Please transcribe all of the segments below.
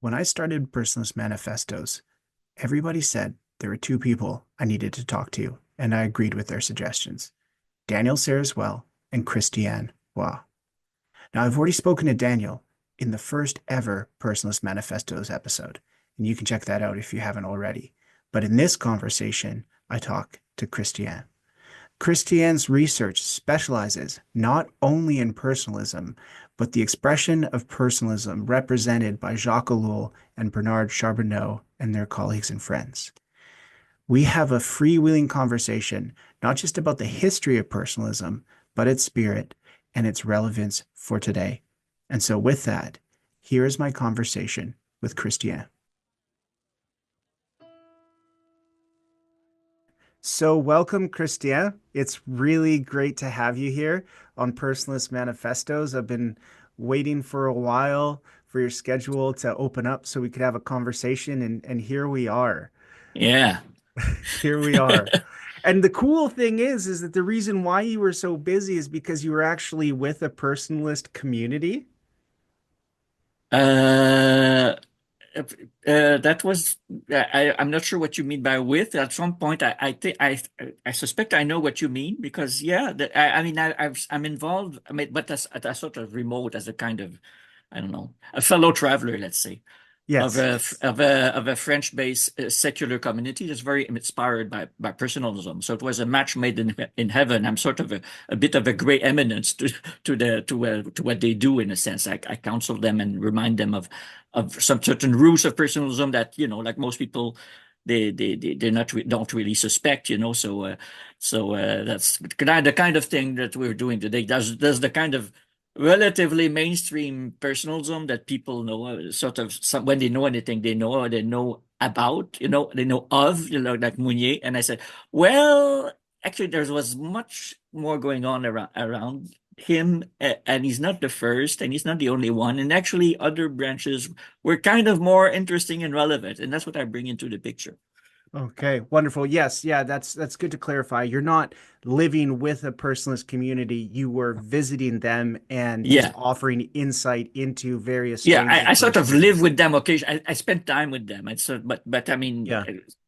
When I started Personalist Manifestos, everybody said there were two people I needed to talk to, and I agreed with their suggestions. Daniel Sariswell and Christiane Waugh. Now, I've already spoken to Daniel in the first ever Personalist Manifestos episode, and you can check that out if you haven't already. But in this conversation, I talk to Christiane. Christiane's research specializes not only in personalism, but the expression of personalism represented by Jacques Ellul and Bernard Charbonneau and their colleagues and friends. We have a freewheeling conversation, not just about the history of personalism, but its spirit and its relevance for today. And so with that, here is my conversation with Christiane. So welcome, Christiane. It's really great to have you here on Personalist Manifestos. I've been waiting for a while for your schedule to open up so we could have a conversation, and here we are. Yeah. Here we are. And the cool thing is that the reason why you were so busy is because you were actually with a personalist community. Uh, that was I'm not sure what you mean by with. At some point, I think I suspect I know what you mean because yeah, I mean I'm involved. I mean, but as at a sort of remote as a kind of I don't know a fellow traveler, let's say. of Yes. a of a French-based secular community that's very inspired by personalism. So it was a match made in heaven. I'm sort of a bit of a gray eminence to what they do in a sense. I counsel them and remind them of some certain rules of personalism that like most people. They're not don't really suspect, so that's the kind of thing that we're doing today. Does the kind of relatively mainstream personalism that people know, when they know anything, they know about, they know of, like Mounier. And I said, well, actually, there was much more going on around him, and he's not the first, and he's not the only one. And actually, other branches were kind of more interesting and relevant, and that's what I bring into the picture. Okay, wonderful. Yes, yeah, that's good to clarify. You're not living with a personalist community. You were visiting them and just Yeah. offering insight into various Yeah, strands I of sort of live personalism. with them occasionally. I spent time with them. And so, but I mean, Yeah.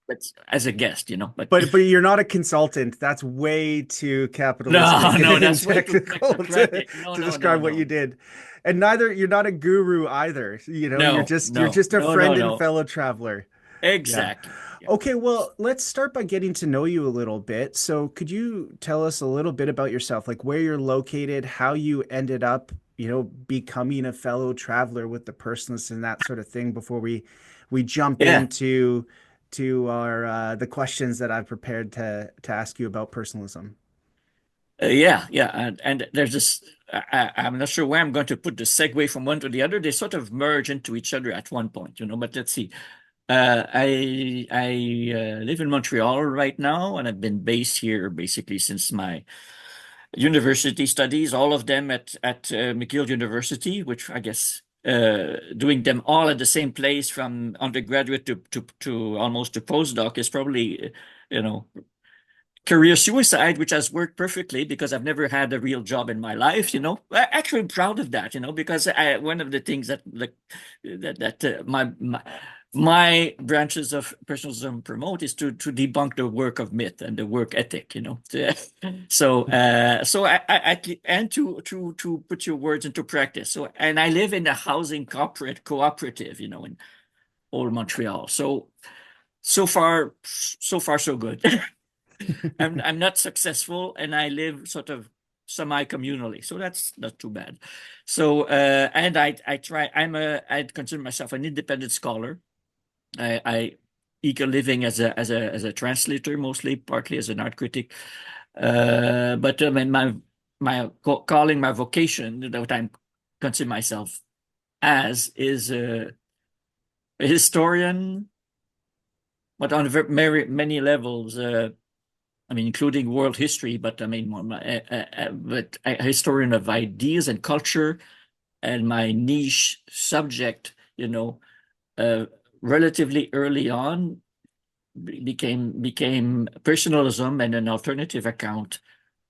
but as a guest, but But you're not a consultant. That's way too no, capitalistic no, and that's way too technical to technocratic. No, to no, no, describe what you no, did. And neither you're not a guru either. You're no, just you're no, just a no, no, friend and no. fellow traveler. Yeah. Exactly. Yeah. Okay, well, let's start by getting to know you a little bit. So, could you tell us a little bit about yourself, like where you're located, how you ended up, becoming a fellow traveler with the personalists and that sort of thing before we jump Yeah. into to our the questions that I've prepared to ask you about personalism. Yeah, yeah, and there's this. I'm not sure where I'm going to put the segue from one to the other. They sort of merge into each other at one point, But let's see. I live in Montreal right now, and I've been based here basically since my university studies, all of them at McGill University, which I guess doing them all at the same place from undergraduate to almost to postdoc is probably you know career suicide, which has worked perfectly because I've never had a real job in my life. Actually, I'm proud of that. Because one of the things that my branches of personalism promote is to debunk the work of myth and the work ethic. And to put your words into practice. So, and I live in a housing cooperative, in old Montreal. So far so good. I'm not successful, and I live sort of semi-communally, so that's not too bad. So and I try. I'd consider myself an independent scholar. I eke a living as a translator, mostly, partly as an art critic. But I mean, calling, my vocation, what I consider myself as, is a historian, but on many levels. I mean, including world history, but I mean, but a historian of ideas and culture, and my niche subject, uh, relatively early on became personalism and an alternative account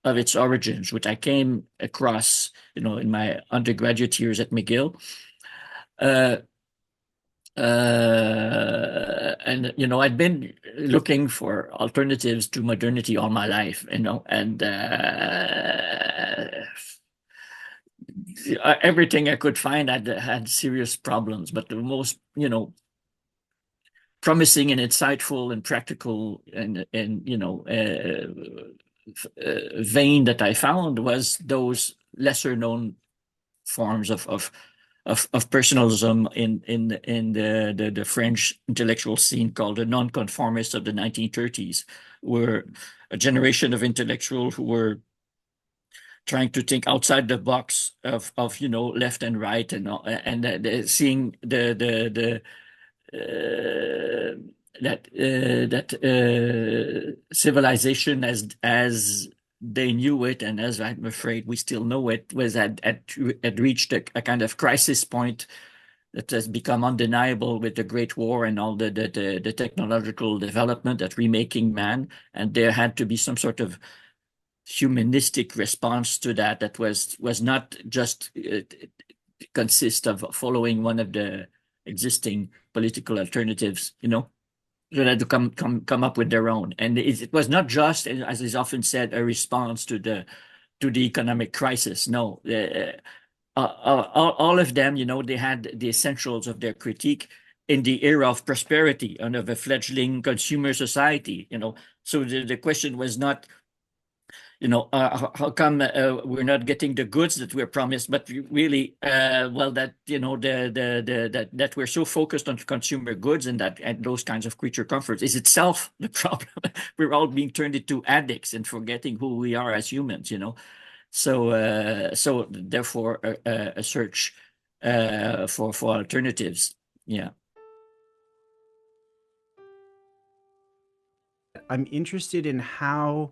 of its origins, which I came across, in my undergraduate years at McGill. Uh, And I'd been looking for alternatives to modernity all my life, and everything I could find had serious problems. But the most, promising and insightful and practical and vein that I found was those lesser known forms of personalism in the French intellectual scene called the nonconformists of the 1930s, were a generation of intellectuals who were trying to think outside the box of left and right, and seeing the civilization as they knew it, and as I'm afraid we still know it, was had reached a kind of crisis point that has become undeniable with the Great War and all the technological development at remaking man, and there had to be some sort of humanistic response to that was not just consist of following one of the existing political alternatives, they had to come up with their own. And it was not just, as is often said, a response to the economic crisis. No, all of them, they had the essentials of their critique in the era of prosperity and of a fledgling consumer society. So the question was not, how come we're not getting the goods that we're promised, but really, that that we're so focused on consumer goods and those kinds of creature comforts is itself the problem. We're all being turned into addicts and forgetting who we are as humans. So therefore, a search for alternatives. Yeah. I'm interested in how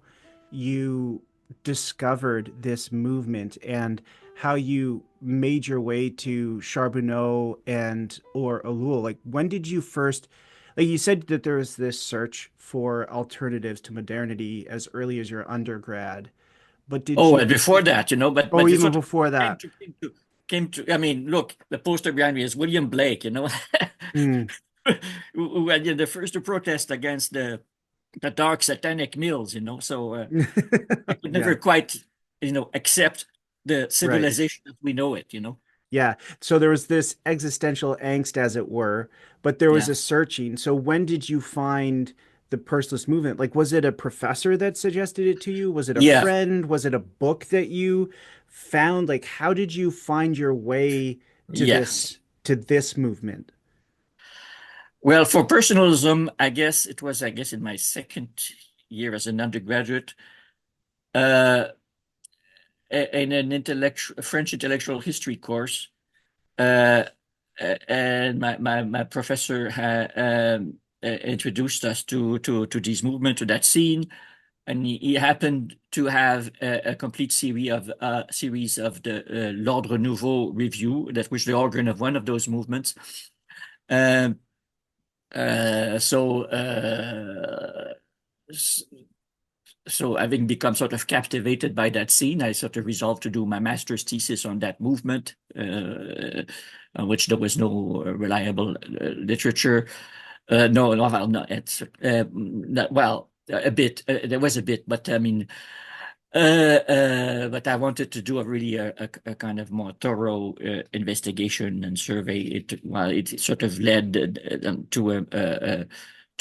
you discovered this movement and how you made your way to Charbonneau and or Ellul. Like, when did you first, like you said that there was this search for alternatives to modernity as early as your undergrad, but did Oh, you, and before that, oh, but it even sort of before came that? to, came to, came to, I mean, look, the poster behind me is William Blake, Mm. who had the first to protest against the dark satanic mills, so I could never Yeah, quite, accept the right. civilization as we know it. Yeah. So there was this existential angst, as it were, but there was Yeah. a searching. So when did you find the personalist movement? Like, was it a professor that suggested it to you? Was it a Yeah. friend? Was it a book that you found? Like, how did you find your way Yeah. to this movement? Well, for personalism, I guess in my second year as an undergraduate, uh, in an French intellectual history course, uh, and my professor had introduced us to this movement, to that scene, and he happened to have a complete series of the L'Ordre Nouveau review, that was the organ of one of those movements. Um, so so having become sort of captivated by that scene, I sort of resolved to do my master's thesis on that movement, on which there was no reliable literature. No, well, no, it's well, a bit. There was a bit, but I mean, but I wanted to do a kind of more thorough investigation and survey. It sort of led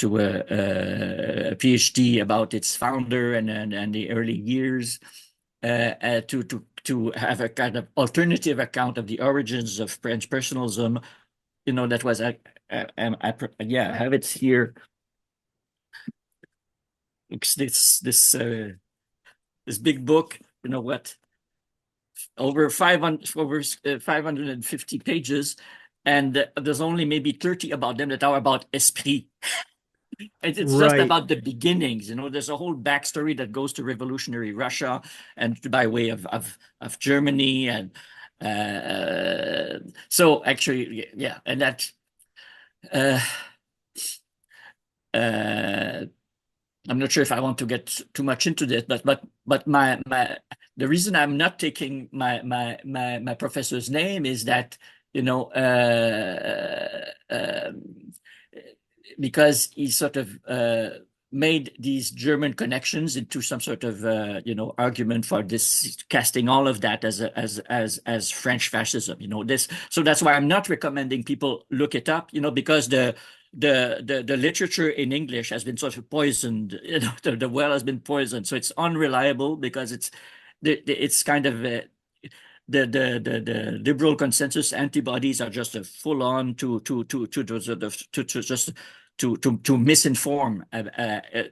to a Ph.D. about its founder and the early years, to have a kind of alternative account of the origins of French personalism. That was yeah, I have it here. It's this big book. Over 550 pages, and there's only maybe 30 about them that are about esprit. It's just Right. about the beginnings. There's a whole backstory that goes to revolutionary Russia and by way of Germany, and so actually, yeah, and that. Uh, uh, I'm not sure if I want to get too much into this, but my the reason I'm not taking my professor's name is that you know, because he sort of made these German connections into some sort of argument for this, casting all of that as French fascism. This. So that's why I'm not recommending people look it up. Because the literature in English has been sort of poisoned. The well has been poisoned, so it's unreliable because it's kind of the liberal consensus antibodies are just a full on to misinform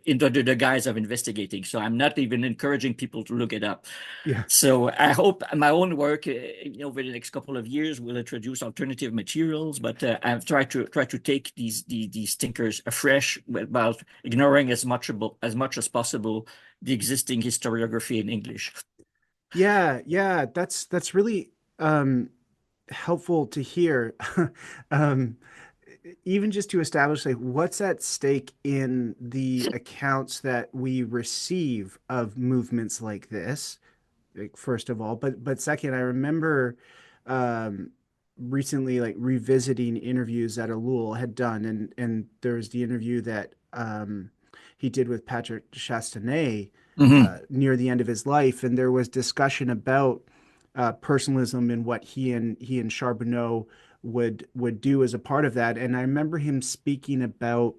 into the guise of investigating. So I'm not even encouraging people to look it up. Yeah. So I hope my own work over the next couple of years will introduce alternative materials, but I've tried to take these thinkers afresh about ignoring as much as possible the existing historiography in English. Yeah, that's really helpful to hear. Um, Even just to establish like what's at stake in the accounts that we receive of movements like this, like first of all, but second, I remember um recently like revisiting interviews that Ellul had done, and there's the interview that he did with Patrick Chastanet Mm-hmm. near the end of his life, and there was discussion about personalism and what he and Charbonneau would do as a part of that. And I remember him speaking about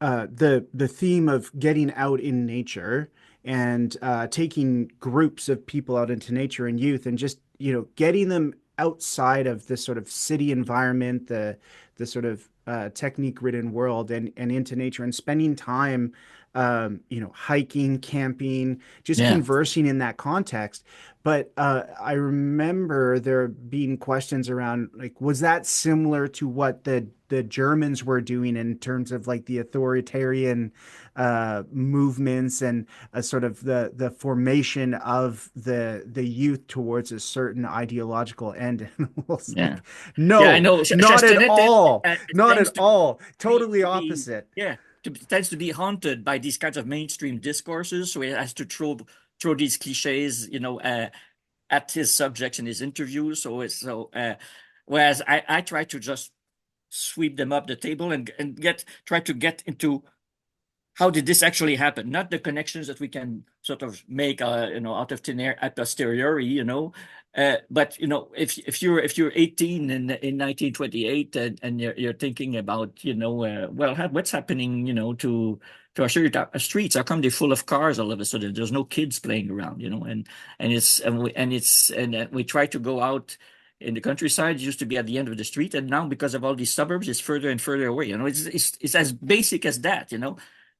the theme of getting out in nature and taking groups of people out into nature and youth, and just getting them outside of this sort of city environment, the sort of technique ridden world, and into nature, and spending time hiking, camping, just Yeah. conversing in that context. But I remember there being questions around like, was that similar to what the Germans were doing in terms of like the authoritarian movements and sort of the formation of the youth towards a certain ideological end? And we'll Yeah. say, Yeah, I no, know. not at Chastanet all, it not tends at all. Totally to be opposite. yeah, tends to be haunted by these kinds of mainstream discourses. So he has to throw these cliches, at his subjects in his interviews. Whereas I try to just sweep them up the table and try to get into how did this actually happen? Not the connections that we can sort of make, out of thin air a posteriori, but if you're 18 in 1928 and you're thinking about, what's happening, to our streets? How come they're full of cars all of a sudden? There's no kids playing around, and we try to go out. In the countryside, it used to be at the end of the street, and now because of all these suburbs, it's further and further away. It's as basic as that.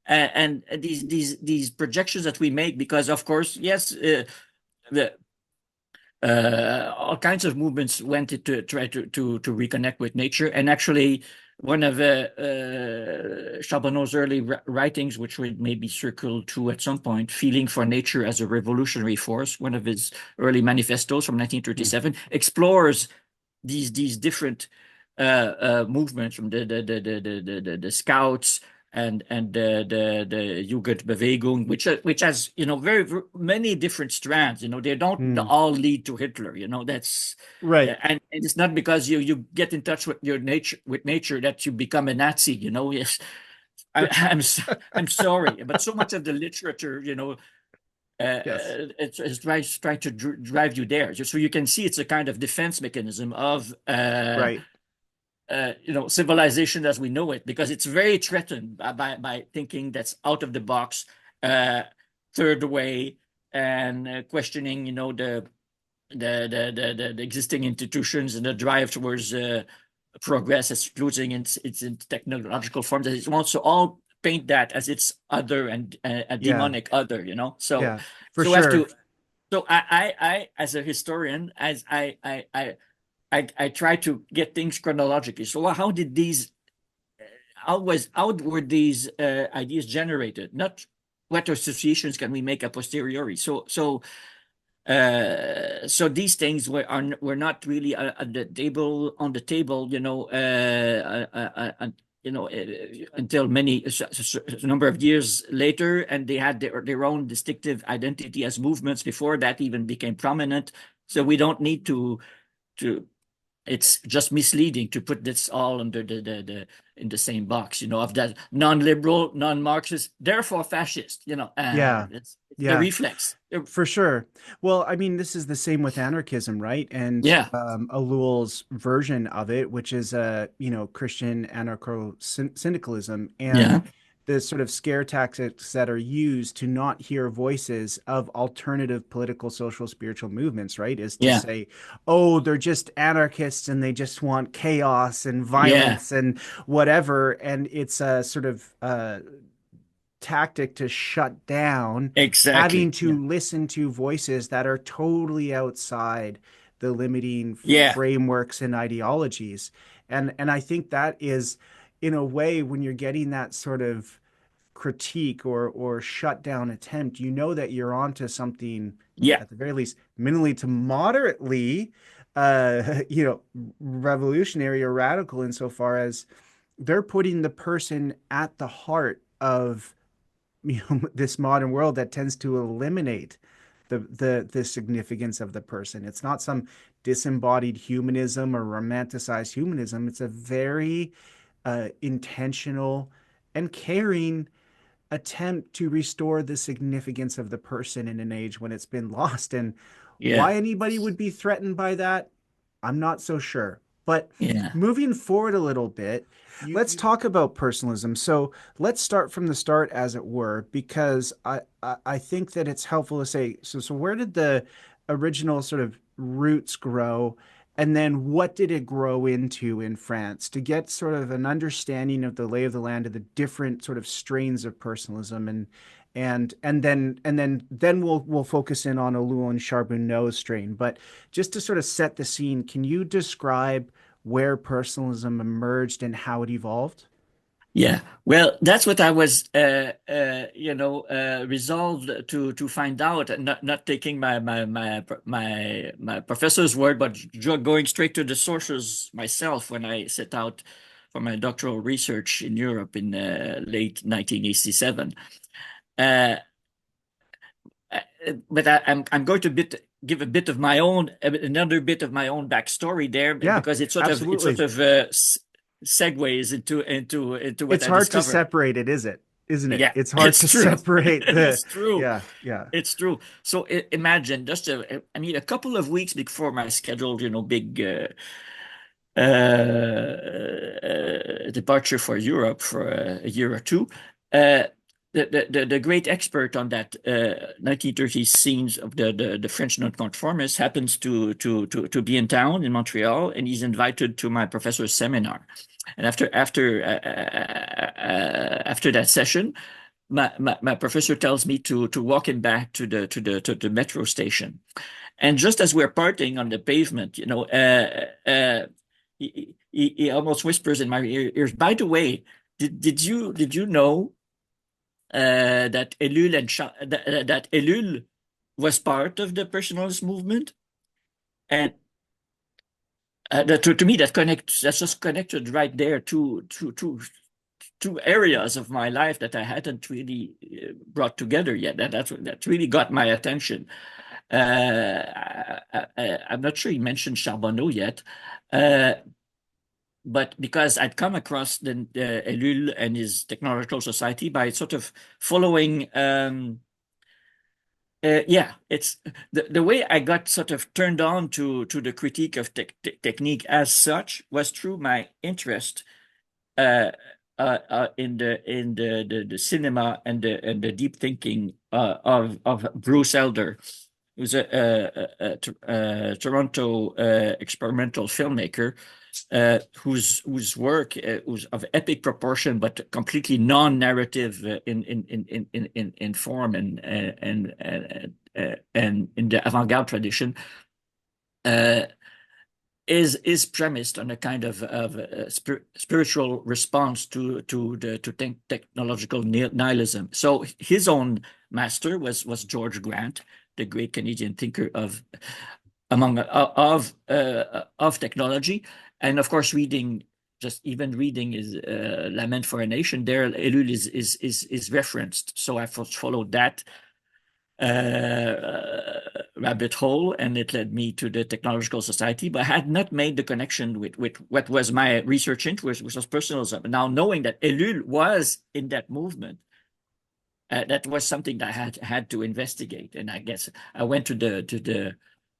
And these projections that we make, because of course, yes, the all kinds of movements went to try to reconnect with nature. And actually, one of Charbonneau's early writings, which we maybe circle to at some point, Feeling for Nature as a Revolutionary Force, one of his early manifestos from 1937, explores these different movements from the Scouts and the Jugendbewegung, which has very many different strands. They don't Hmm. all lead to Hitler. That's Right. and it's not because you get in touch with your nature that you become a Nazi. Yes, I'm sorry, but so much of the literature, Yes. it's trying to drive you there, just so you can see it's a kind of defense mechanism of Right. civilization as we know it, because it's very threatened by thinking that's out of the box, uh, third way, and questioning, the existing institutions and the drive towards progress, as losing its technological forms. It wants to all paint that as its other and a Yeah. demonic other, So Yeah. For so as sure. to so I as a historian, as I try to get things chronologically. So how were these ideas generated? Not what associations can we make a posteriori. So these things were not really on the table, until a number of years later, and they had their own distinctive identity as movements before that even became prominent. So we don't need to it's just misleading to put this all under the in the same box, of that non-liberal, non-Marxist, therefore fascist, Yeah. it's the Yeah. reflex. For sure. Well, I mean, this is the same with anarchism, right? And Yeah, Ellul's version of it, which is Christian anarcho-syndicalism, and yeah, the sort of scare tactics that are used to not hear voices of alternative political, social, spiritual movements, right? Is to yeah, say, oh, they're just anarchists and they just want chaos and yeah, violence and whatever. And it's a sort of tactic to shut down having exactly. Yeah, to listen to voices that are totally outside the limiting yeah, frameworks and ideologies. And I think that is, in a way, when you're getting that sort of critique or shut down attempt, you know that you're onto something, yeah, at the very least, minimally to moderately revolutionary or radical, insofar as they're putting the person at the heart of this modern world that tends to eliminate the significance of the person. It's not some disembodied humanism or romanticized humanism. It's a very intentional and caring attempt to restore the significance of the person in an age when it's been lost. And yeah, why anybody would be threatened by that, I'm not so sure. But yeah, moving forward a little bit, let's talk about personalism. So let's start from the start, as it were, because I think that it's helpful to say, so where did the original sort of roots grow? And then what did it grow into in France, to get sort of an understanding of the lay of the land of the different sort of strains of personalism, and then we'll focus in on Ellul and Charbonneau's strain. But just to sort of set the scene, can you describe where personalism emerged and how it evolved? yeah. Well, that's what I was, resolved to find out, and not taking my professor's word, but going straight to the sources myself when I set out for my doctoral research in Europe in late 1987. Uh, but I'm going to give a bit of my own, another bit of my own backstory there, Yeah, because it sort absolutely. of segues into what It's I hard to discovered. separate it, is it? Isn't it? Yeah, It's hard it's to true. separate the, It's true. yeah, yeah, It's true. So imagine just I mean, a couple of weeks before my scheduled, big departure for Europe for a year or two. Uh, the great expert on that 1930s scenes of the French nonconformists happens to be in town in Montreal, and he's invited to my professor's seminar. And after that session, my professor tells me to walk him back to the metro station. And just as we're parting on the pavement, he almost whispers in my ears, by the way, did you know that that Ellul was part of the personalist movement? And to me, that's just connected right there to areas of my life that I hadn't really brought together yet. That really got my attention. I'm not sure he mentioned Charbonneau yet, uh, but because I'd come across the Ellul and his Technological Society by sort of following. Yeah, it's the way I got sort of turned on to the critique of technique as such was through my interest uh, in the cinema and the deep thinking of Bruce Elder, who's a Toronto experimental filmmaker whose work was of epic proportion but completely non-narrative in form and in the avant-garde tradition. Uh, is premised on a kind of spiritual response to technological nihilism. So his own master was George Grant, the great Canadian thinker of technology, and of course even reading is Lament for a Nation. There, Ellul is referenced. So I followed that rabbit hole, and it led me to the Technological Society, but I had not made the connection with what was my research interest, which was personalism. Now, knowing that Ellul was in that movement, that was something that I had to investigate. And I guess I went to the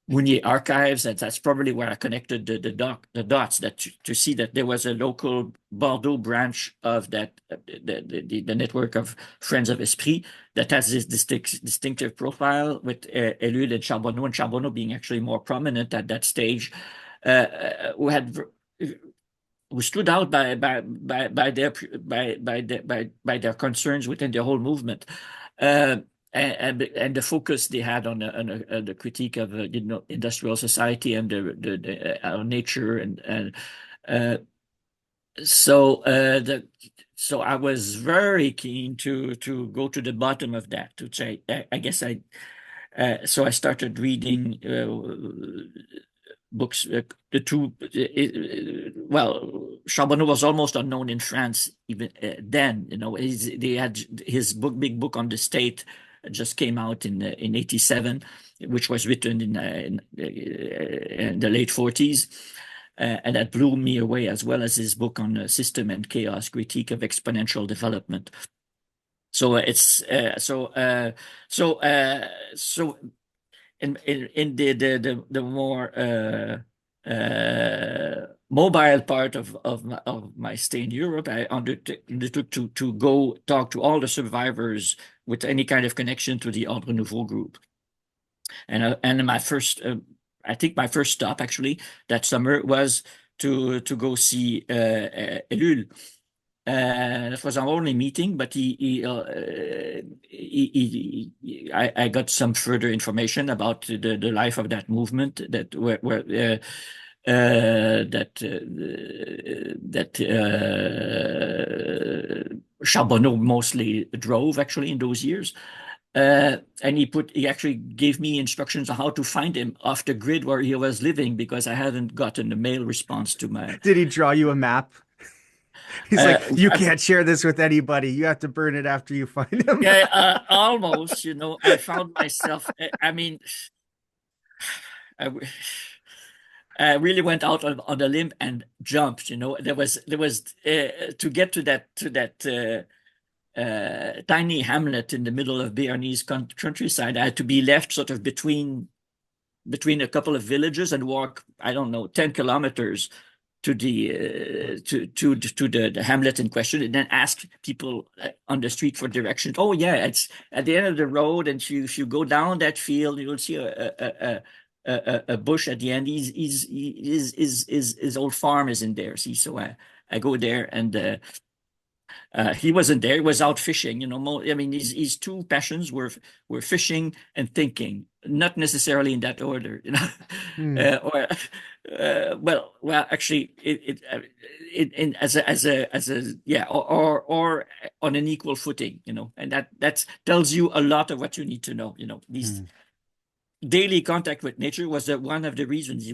Mounier archives, and that's probably where I connected the dots to see that there was a local Bordeaux branch of that the network of Friends of Esprit that has this distinctive profile with Ellul and Charbonneau being actually more prominent at that stage, who stood out by their concerns within the whole movement. And the focus they had on the critique of industrial society and our nature so I was very keen to go to the bottom of that, to say I guess so I started reading books. Well, Charbonneau was almost unknown in France even then. They had his big book on the state just came out in 87, which was written in the late 40s. And that blew me away, as well as his book on System and Chaos, Critique of Exponential Development. So it's in the more mobile part of my stay in Europe, I undertook to go talk to all the survivors with any kind of connection to the Ordre Nouveau group. And my first, I think my first stop actually that summer was to go see Ellul. That was our only meeting, but I got some further information about the life of that movement that Charbonneau mostly drove actually in those years. And he actually gave me instructions on how to find him off the grid where he was living, because I hadn't gotten a mail response to my. Did he draw you a map? He's like, you can't share this with anybody. You have to burn it after you find him. Yeah, almost. I found myself. I mean, I really went out on a limb and jumped. There was to get to that tiny hamlet in the middle of Béarnese countryside. I had to be left sort of between a couple of villages and walk, I don't know, 10 kilometers to the hamlet in question, and then ask people on the street for directions. Oh yeah, it's at the end of the road, and if you go down that field, you'll see a bush at the end. His old farm is in there. See, so I go there, and he wasn't there. He was out fishing. I mean, his two passions were fishing and thinking, not necessarily in that order. Well, actually, or on an equal footing. And that tells you a lot of what you need to know. These daily contact with nature was one of the reasons he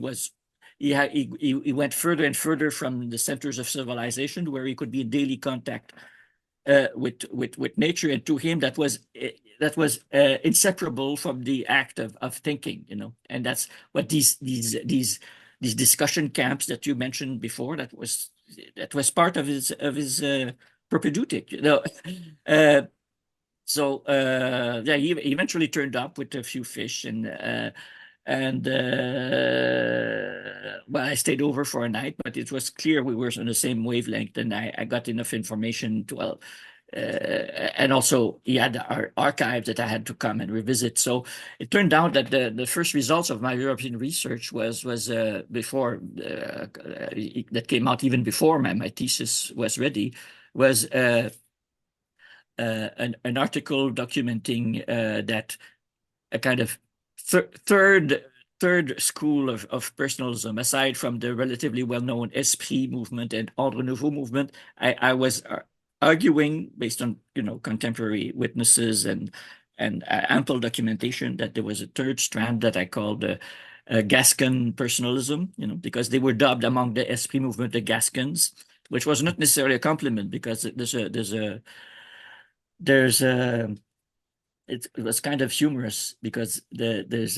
went further and further from the centers of civilization, where he could be in daily contact with nature, and to him that was inseparable from the act of thinking. And that's what these discussion camps that you mentioned before, that was part of his propedeutic. So he eventually turned up with a few fish, and well, I stayed over for a night, but it was clear we were on the same wavelength, and I got enough information to, and also he had our archives that I had to come and revisit. So it turned out that the first results of my European research was before that came out, even before my thesis was ready, was an article documenting that a kind of third school of personalism, aside from the relatively well-known Esprit movement and Ordre Nouveau movement. I was arguing, based on contemporary witnesses and ample documentation, that there was a third strand that I called Gascon personalism, because they were dubbed among the Esprit movement the Gascons, which was not necessarily a compliment, because there's it was kind of humorous because there's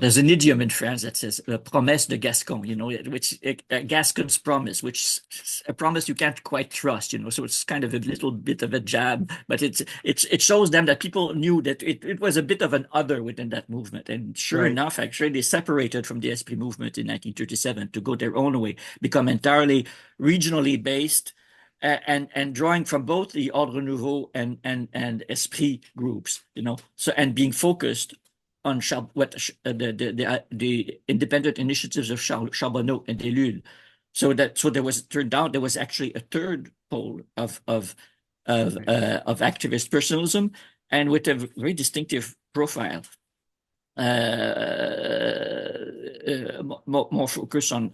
there's an idiom in France that says promesse de Gascon, which a Gascon's promise, which is a promise you can't quite trust, so it's kind of a little bit of a jab, but it shows them that people knew that it was a bit of an other within that movement. And sure enough, actually, they separated from the Esprit movement in 1937 to go their own way, become entirely regionally based, and drawing from both the Ordre Nouveau and Esprit groups, so, and being focused on the independent initiatives of Charbonneau and Ellul. So turned out there was actually a third pole of activist personalism, and with a very distinctive profile. More focus on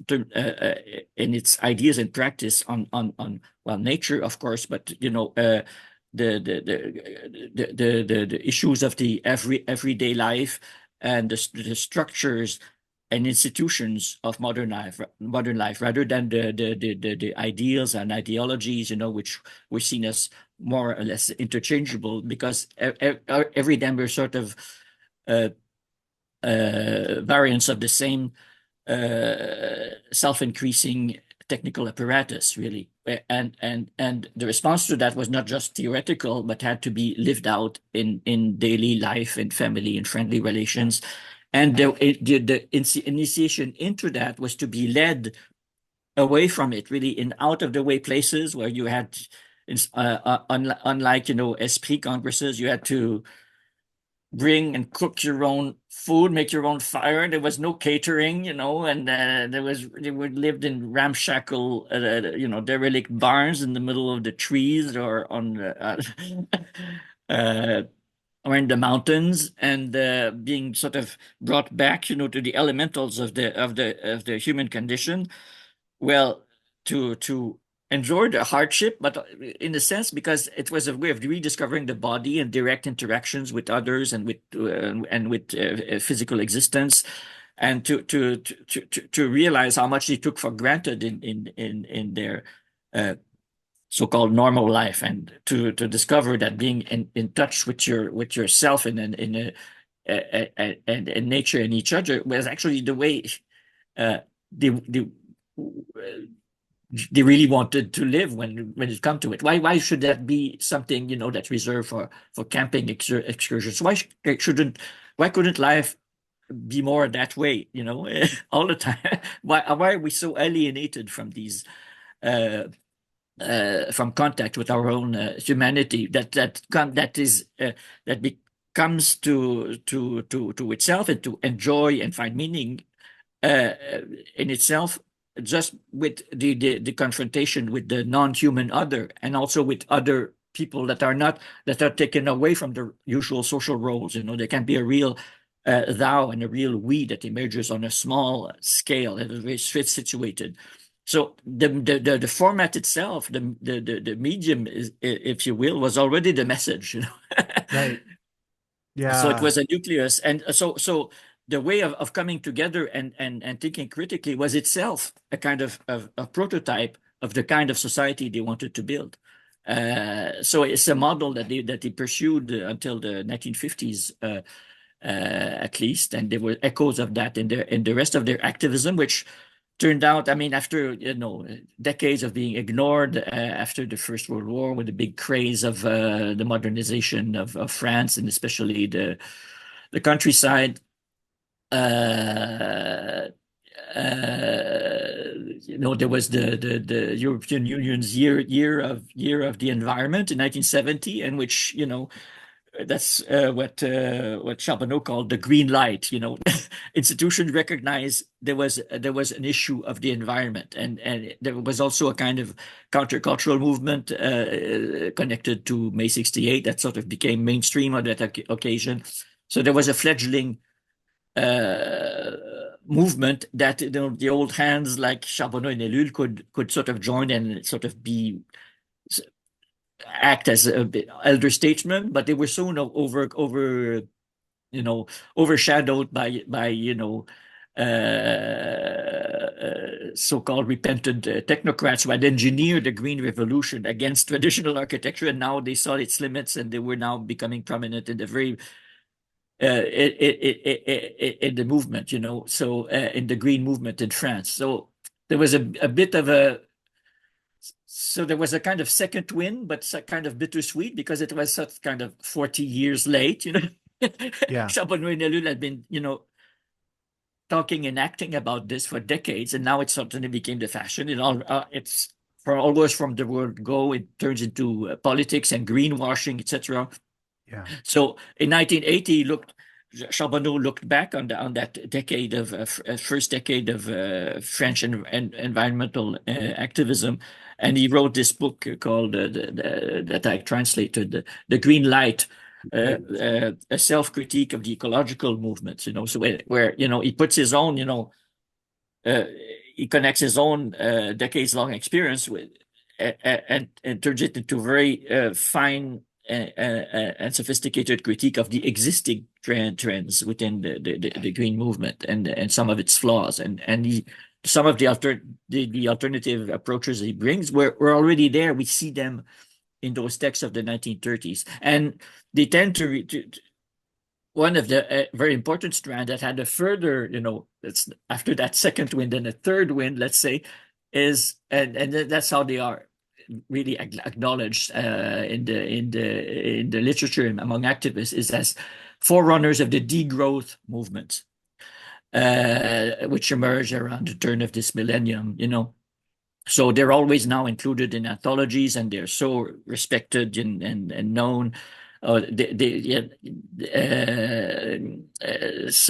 in its ideas and practice on nature, of course, but the issues of the everyday life and the structures and institutions of modern life, rather than the ideals and ideologies, which were seen as more or less interchangeable, because every them were sort of variants of the same self-increasing technical apparatus, really. And the response to that was not just theoretical, but had to be lived out in daily life and family and friendly relations. And the initiation into that was to be led away from it, really, in out-of-the-way places where you had, unlike, Esprit congresses, you had to bring and cook your own food, make your own fire. There was no catering, and they lived in ramshackle, derelict barns in the middle of the trees or on or in the mountains, and being sort of brought back, to the elementals of the human condition. Well, to enjoy the hardship, but in a sense, because it was a way of rediscovering the body and direct interactions with others and with physical existence, and to realize how much they took for granted in their so-called normal life, and to discover that being in touch with yourself and in nature and each other was actually the way they really wanted to live when it come to it. Why should that be something that's reserved for camping excursions? Why couldn't life be more that way, all the time? Why are we so alienated from these from contact with our own humanity that becomes to itself, and to enjoy and find meaning in itself, just with the confrontation with the non-human other, and also with other people that are taken away from the usual social roles. There can be a real thou and a real we that emerges on a small scale and is very situated. So the format itself, the medium, is, if you will, was already the message. Right. Yeah. So it was a nucleus, and so the way of coming together and thinking critically was itself a kind of a prototype of the kind of society they wanted to build. So it's a model that they pursued until the 1950s, at least, and there were echoes of that in the rest of their activism, which turned out, after decades of being ignored, after the First World War, with the big craze of the modernization of France, and especially the countryside. There was the European Union's year of the environment in 1970, in which that's what Charbonneau called the green light. Institutions recognized there was an issue of the environment, and there was also a kind of countercultural movement connected to May 68 that sort of became mainstream on that occasion. So there was a fledgling movement that the old hands like Charbonneau and Ellul could sort of join and sort of act as elder statesmen, but they were soon overshadowed by so-called repentant technocrats who had engineered the Green Revolution against traditional architecture, and now they saw its limits, and they were now becoming prominent in the very in the movement, so in the Green movement in France. So there was a bit of a kind of second wind, but kind of bittersweet because it was such kind of 40 years late, Yeah. Charbonneau and Ellul had been, talking and acting about this for decades, and now it suddenly became the fashion. It's almost from the word go, it turns into politics and greenwashing, etc. Yeah. So in 1980, Charbonneau looked back on that decade of first decade of French environmental activism, and he wrote this book called that I translated, the Green Light. A self-critique of the ecological movement, so where he puts his own, he connects his own decades-long experience with and turns it into very fine and sophisticated critique of the existing trends within the green movement and some of its flaws, and some of the alternative approaches he brings were already there. We see them in those texts of the 1930s, and they tend to one of the very important strand that had a further, it's after that second wind and a third wind, let's say, is and that's how they are really acknowledged in the literature among activists, is as forerunners of the degrowth movement, which emerged around the turn of this millennium. So they're always now included in anthologies, and they're so respected and known. So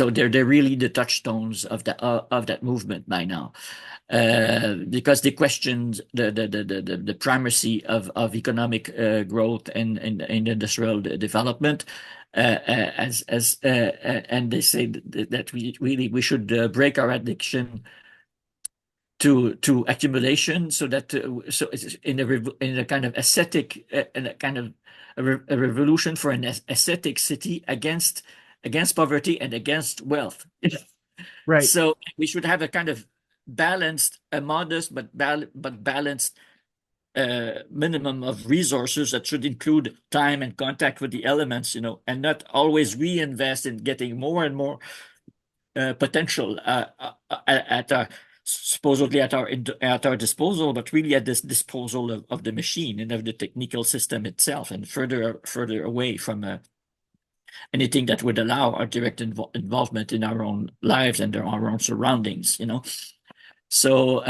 they're really the touchstones of that movement by now, because they questioned the primacy of economic growth and industrial development, and they say that we should break our addiction to accumulation, so that so it's in a kind of ascetic and a kind of a revolution for an ascetic city against poverty and against wealth. Right. So we should have a kind of balanced, a modest but balanced minimum of resources that should include time and contact with the elements, and not always reinvest in getting more and more potential supposedly at our disposal, but really at this disposal of the machine and of the technical system itself, and further away from anything that would allow our direct involvement in our own lives and our own surroundings. So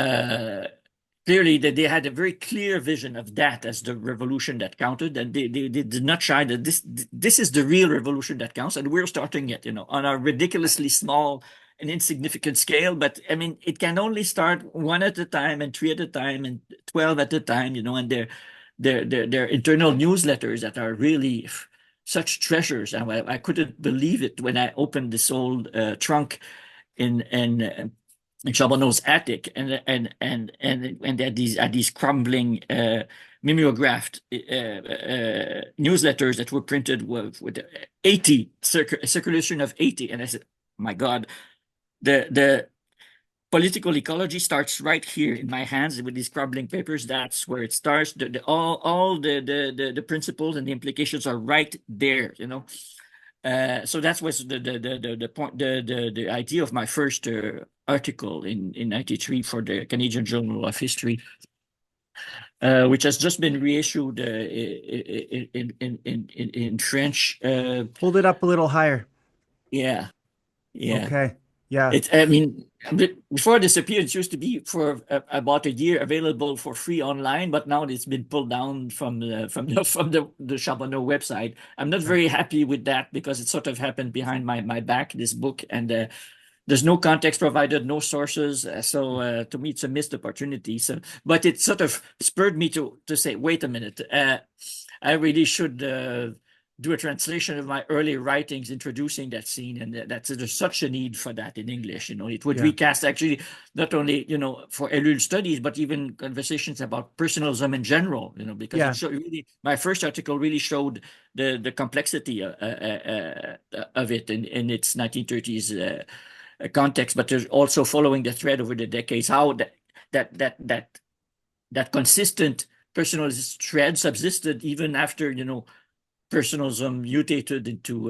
clearly they had a very clear vision of that as the revolution that counted, and they did not shy that this is the real revolution that counts, and we're starting it, on a ridiculously small an insignificant scale, but I mean, it can only start one at a time and 3 at a time and 12 at a time, and their internal newsletters that are really such treasures. And I couldn't believe it when I opened this old trunk in Charbonneau's attic, and they had these crumbling mimeographed newsletters that were printed with 80 circulation of 80, and I said, my God. The political ecology starts right here in my hands with these crumbling papers. That's where it starts. All the principles and the implications are right there. So that was the point. The idea of my first article in '93 for the Canadian Journal of History, which has just been reissued in French. Hold it up a little higher. Yeah. Okay. Yeah. I mean, before this appeared, it used to be for about a year available for free online, but now it's been pulled down from the Charbonneau website. I'm not very happy with that because it sort of happened behind my back, this book, and there's no context provided, no sources. So to me, it's a missed opportunity. So, but it sort of spurred me to say, wait a minute, I really should do a translation of my early writings introducing that scene, and there's such a need for that in English. It would recast actually not only for Ellul studies, but even conversations about personalism in general. Because really, my first article really showed the complexity of it in its 1930s context, but there's also following the thread over the decades, how that consistent personalist thread subsisted even after, personalism mutated into,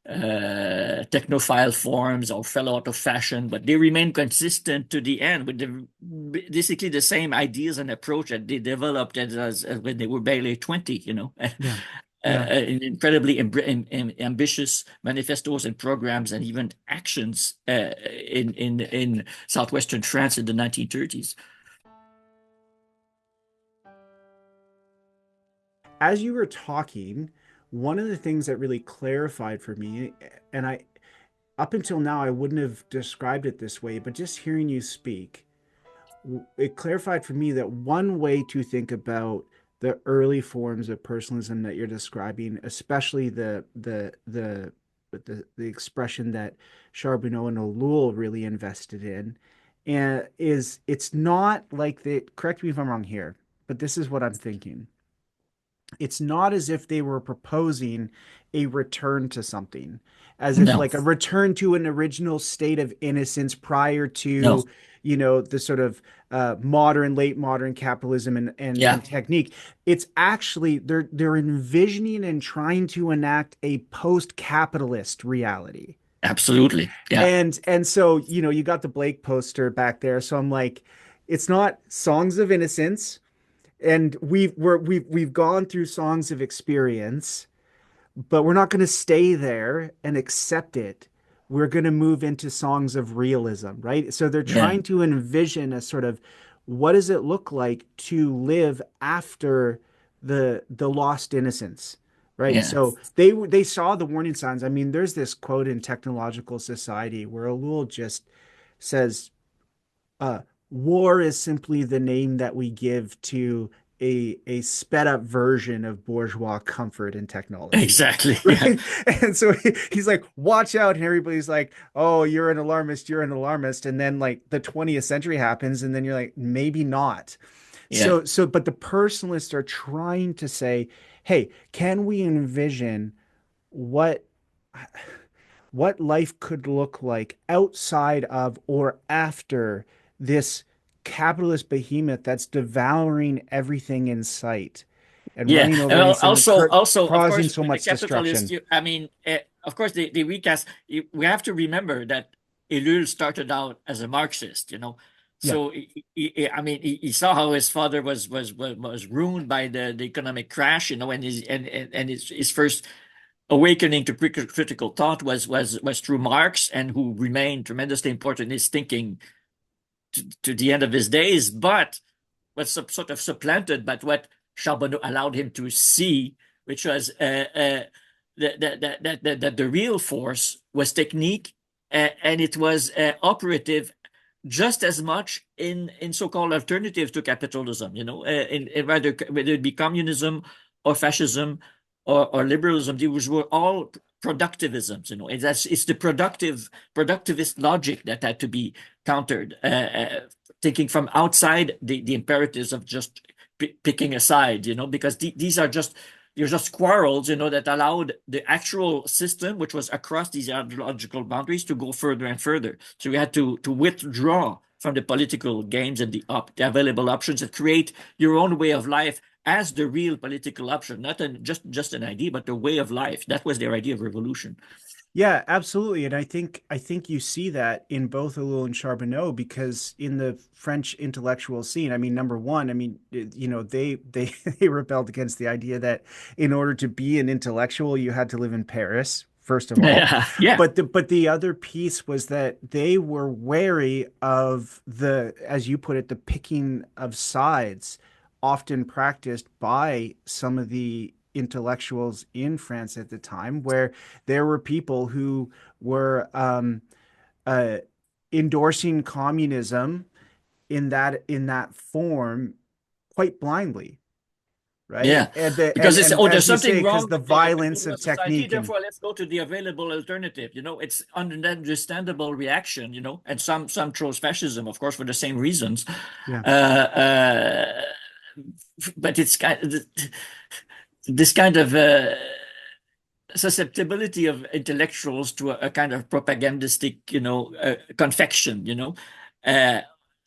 technophile forms or fell out of fashion, but they remain consistent to the end with basically the same ideas and approach that they developed as when they were barely 20, Yeah. Yeah. incredibly ambitious manifestos and programs and even actions in southwestern France in the 1930s. As you were talking, one of the things that really clarified for me, and up until now, I wouldn't have described it this way, but just hearing you speak, it clarified for me that one way to think about the early forms of personalism that you're describing, especially the expression that Charbonneau and Ellul really invested in, and is it's not like the, correct me if I'm wrong here, but this is what I'm thinking. It's not as if they were proposing a return to something, as if No, like a return to an original state of innocence prior no, to, the sort of late modern capitalism yeah, and technique. It's actually they're envisioning and trying to enact a post-capitalist reality. absolutely, yeah, And so, you got the Blake poster back there. So I'm like, it's not songs of innocence, and we've gone through songs of experience, but we're not going to stay there and accept it. We're going to move into songs of realism, right? So they're yeah, trying to envision a sort of, what does it look like to live after the lost innocence, right? yeah, So they saw the warning signs. I mean, there's this quote in Technological Society where Ellul just says, uh, war is simply the name that we give to a sped up version of bourgeois comfort and technology. exactly, yeah, Right. And so he's like, watch out. And everybody's like, oh, you're an alarmist. You're an alarmist. And then like the 20th century happens. And then you're like, maybe not. yeah, But the personalists are trying to say, hey, can we envision what life could look like outside of or after this capitalist behemoth that's devouring everything in sight and yeah. running over And anything, also, of causing course, so with the much capitalists, destruction. I mean, of course, they recast. We have to remember that Ellul started out as a Marxist, Yeah. So I mean, he saw how his father was ruined by the economic crash, and his first awakening to critical thought was through Marx, and who remained tremendously important in his thinking to the end of his days, but was sort of supplanted by what Charbonneau allowed him to see, which was that the real force was technique, and it was operative just as much in so-called alternatives to capitalism, in whether it be communism or fascism or liberalism, these were all productivisms, it's the productivist logic that had to be countered, thinking from outside the imperatives of just picking a side, because these are just you're just quarrels, that allowed the actual system, which was across these ideological boundaries, to go further and further. So we had to withdraw from the political games and the available options and create your own way of life as the real political option, not just an idea, but the way of life. That was their idea of revolution. Yeah, absolutely. And I think you see that in both Ellul and Charbonneau, because in the French intellectual scene, I mean, number one, I mean, they they rebelled against the idea that in order to be an intellectual, you had to live in Paris, first of all. Yeah, yeah, But the other piece was that they were wary of the, as you put it, the picking of sides, often practiced by some of the intellectuals in France at the time, where there were people who were uh, endorsing communism in that form quite blindly, right? yeah. And the Because it's, and oh, there's as you say, something because wrong the with the violence bourgeois of society, technique and therefore let's go to the available alternative. It's an understandable reaction, and some chose fascism, of course, for the same reasons. yeah. Uh, uh, but it's kind of this kind of susceptibility of intellectuals to a kind of propagandistic, confection,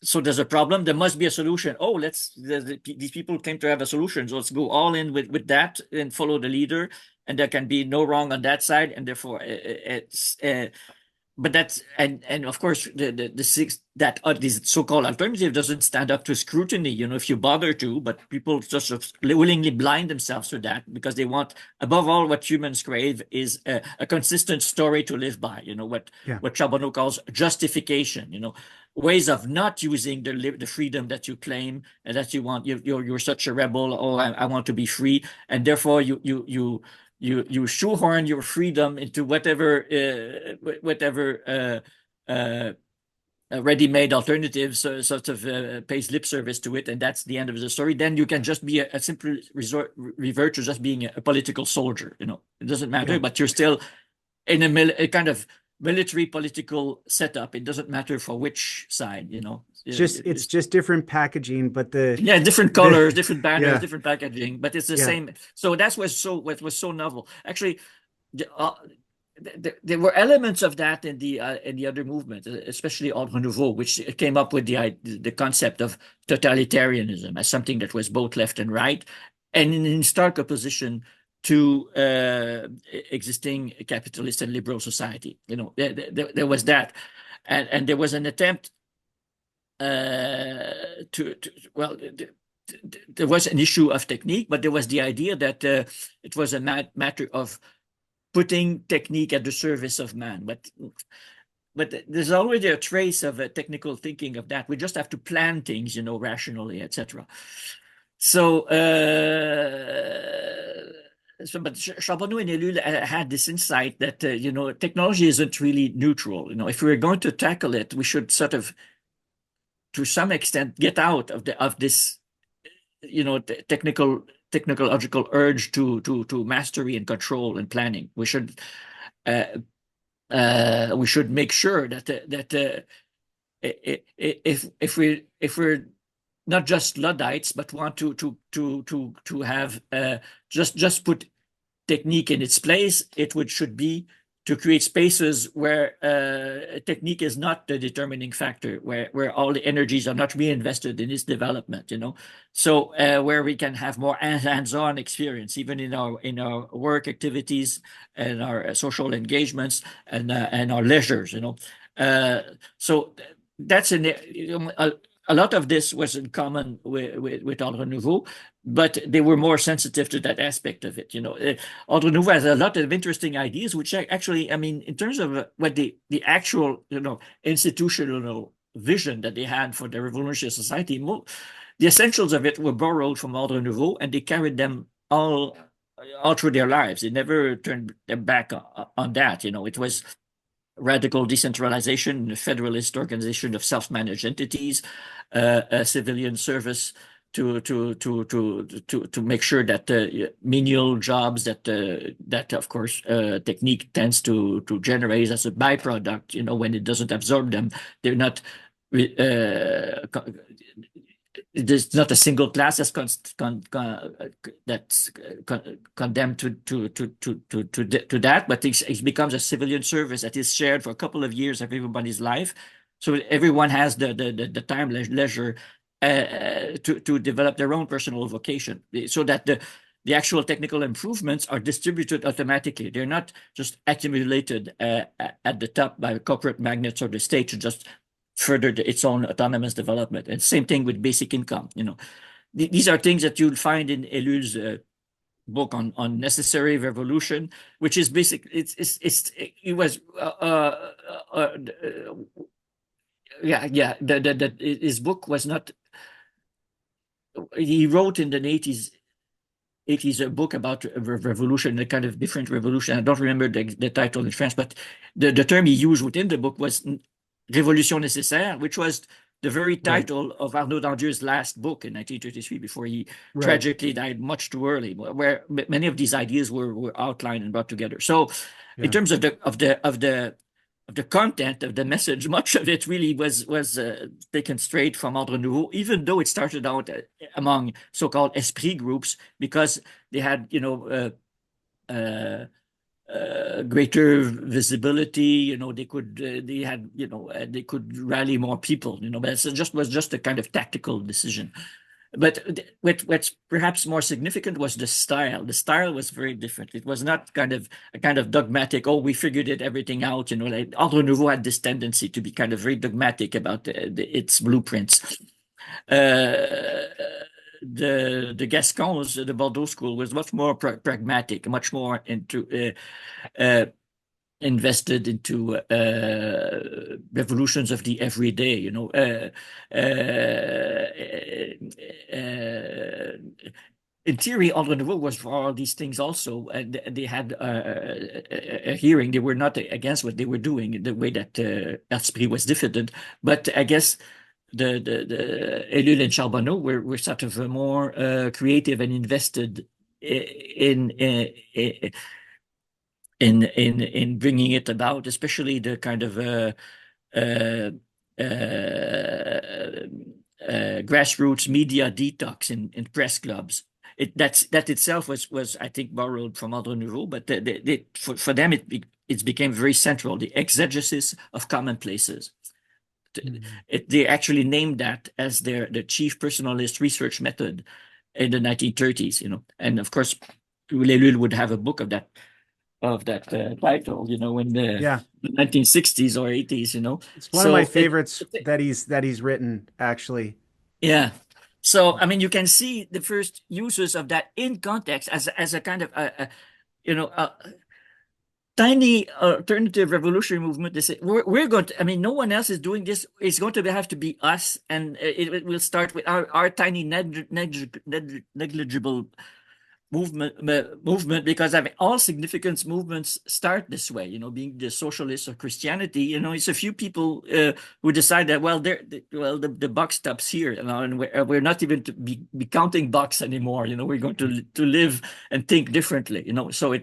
so there's a problem, there must be a solution. Oh, these people claim to have a solution, so let's go all in with that and follow the leader, and there can be no wrong on that side, and therefore but that's and of course this so-called alternative doesn't stand up to scrutiny, if you bother to, but people just willingly blind themselves to that because they want, above all, what humans crave is a consistent story to live by, what Charbonneau calls justification, ways of not using the freedom that you claim and that you want. You're such a rebel. Oh, I want to be free, and therefore you shoehorn your freedom into whatever ready-made alternatives, sort of pays lip service to it, and that's the end of the story. Then you can just be a simple revert to just being a political soldier. It doesn't matter, but you're still in a kind of military political setup. It doesn't matter for which side. It's just different packaging, but different colors, different banners, different packaging, but it's the same. So that's what was so novel. Actually, there were elements of that in the other movement, especially Ordre Nouveau, which came up with the concept of totalitarianism as something that was both left and right, and in stark opposition to existing capitalist and liberal society. There was that, and there was an attempt there was an issue of technique, but there was the idea that it was a matter of putting technique at the service of man. But there's already a trace of a technical thinking of that. We just have to plan things, rationally, etc. So, but Charbonneau and Ellul had this insight that, technology isn't really neutral. If we're going to tackle it, we should sort of, to some extent, get out of this, technological urge to mastery and control and planning. We should make sure that if we're not just Luddites, but want to have just put technique in its place, should be to create spaces where technique is not the determining factor, where all the energies are not reinvested in its development, So where we can have more hands-on experience, even in our work activities and our social engagements and our leisures, So that's a lot of this was in common with Ordre Nouveau, but they were more sensitive to that aspect of it. Ordre Nouveau has a lot of interesting ideas, which actually, in terms of what the actual, institutional vision that they had for the revolutionary society, the essentials of it were borrowed from Ordre Nouveau, and they carried them all through their lives. They never turned them back on that. It was radical decentralization, a federalist organization of self-managed entities, a civilian service to make sure that menial jobs that of course technique tends to generate as a byproduct, when it doesn't absorb them, they're not. There's not a single class that's condemned to that, but it becomes a civilian service that is shared for a couple of years of everybody's life. So everyone has the time, leisure to develop their own personal vocation, so that the actual technical improvements are distributed automatically. They're not just accumulated at the top by corporate magnates or the state to just further its own autonomous development. And same thing with basic income. These are things that you'll find in Ellul's book on necessary revolution, which is basic. It was his book was not. He wrote in the 80s a book about a revolution, a kind of different revolution. I don't remember the title in French, but the term he used within the book was Révolution nécessaire, which was the very title of Arnaud Dandieu's last book in 1933, before he tragically died much too early, where many of these ideas were outlined and brought together. So in terms of the content of the message, much of it really was taken straight from Ordre Nouveau, even though it started out among so-called esprit groups, because they had, greater visibility. They had, they could rally more people. But it was just a kind of tactical decision. But what's perhaps more significant was the style. The style was very different. It was not a kind of dogmatic, oh, we figured everything out. Like Ordre Nouveau had this tendency to be kind of very dogmatic about its blueprints. The Gascons, the Bordeaux School, was much more pragmatic, much more invested into revolutions of the everyday. In theory, Ordre Nouveau was for all these things also, and they had a hearing. They were not against what they were doing, the way that Esprit was diffident. But I guess the Ellul and Charbonneau were sort of more creative and invested in bringing it about, especially the kind of grassroots media detox in press clubs. That itself was I think borrowed from Ordre Nouveau, but for them it became very central. The exegesis of commonplaces. They actually named that as the chief personalist research method in the 1930s. And of course, Ellul would have a book of that title, in the 1960s or 80s. It's one of my favorites that he's written, actually. Yeah. So I mean, you can see the first uses of that in context as a kind of tiny alternative revolutionary movement. They say we're going to. I mean, no one else is doing this. It's going to have to be us, and it will start with our tiny negligible movement, because I mean, all significant movements start this way, being the socialists or Christianity. It's a few people who decide that the buck stops here, and we're not even to be counting bucks anymore. We're going to live and think differently. So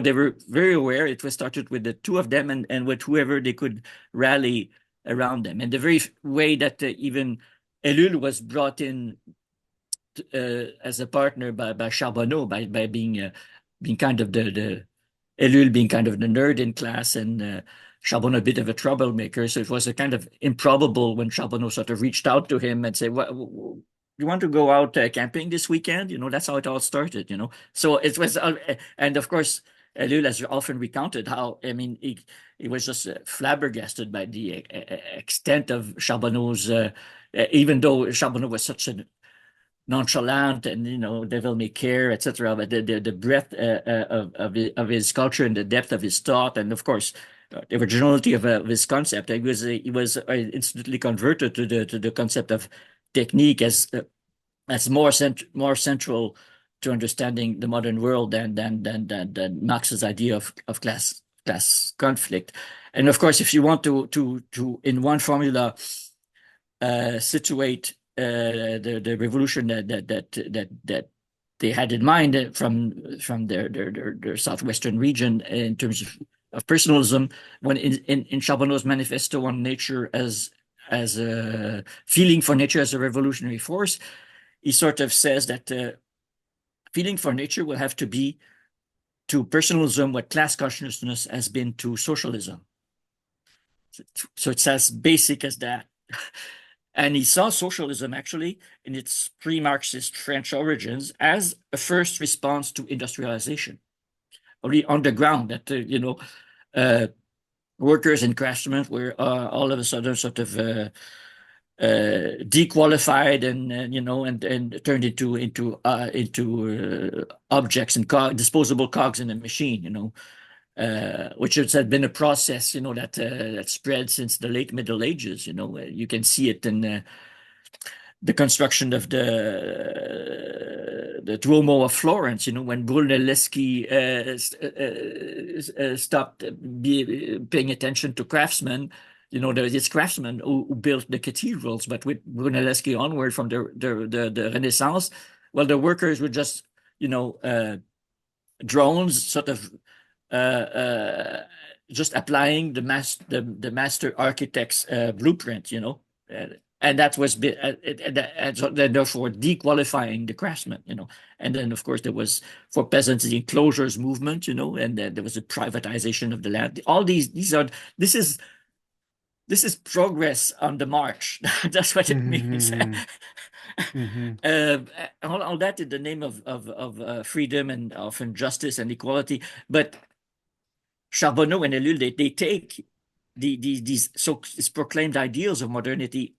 they were very aware. It was started with the two of them and with whoever they could rally around them, and the very way that even Ellul was brought in as a partner by Charbonneau, by being kind of the Ellul being kind of the nerd in class, and Charbonneau a bit of a troublemaker. So it was a kind of improbable when Charbonneau sort of reached out to him and said, "What, you want to go out camping this weekend?" That's how it all started. So it was, and of course, Ellul has often recounted how, I mean, he was just flabbergasted by the extent of Charbonneau's, even though Charbonneau was such a nonchalant and devil may care, etc. But the breadth of his culture and the depth of his thought, and of course the originality of his concept, he was instantly converted to the concept of technique as more central to understanding the modern world than Marx's idea of class conflict. And of course, if you want to in one formula situate the revolution that they had in mind from their southwestern region in terms of personalism, when in Charbonneau's manifesto on nature as a feeling for nature as a revolutionary force, he sort of says that feeling for nature will have to be to personalism what class consciousness has been to socialism. So it's as basic as that. And he saw socialism actually in its pre-Marxist French origins as a first response to industrialization. Only on the ground that, workers and craftsmen were all of a sudden sort of dequalified and turned into objects and disposable cogs in a machine, which had been a process, that spread since the late Middle Ages. You can see it in the construction of the Duomo of Florence. When Brunelleschi stopped paying attention to craftsmen. It's craftsmen who built the cathedrals, but with Brunelleschi onward from the Renaissance, well, the workers were just, drones, sort of just applying the master architect's blueprint, and that was and so therefore dequalifying the craftsman, And then, of course, there was for peasants the enclosures movement, and then there was a privatization of the land. All these are this is progress on the march. That's what it means. All that in the name of freedom and of justice and equality. But Charbonneau and Ellul, they take these proclaimed ideals of modernity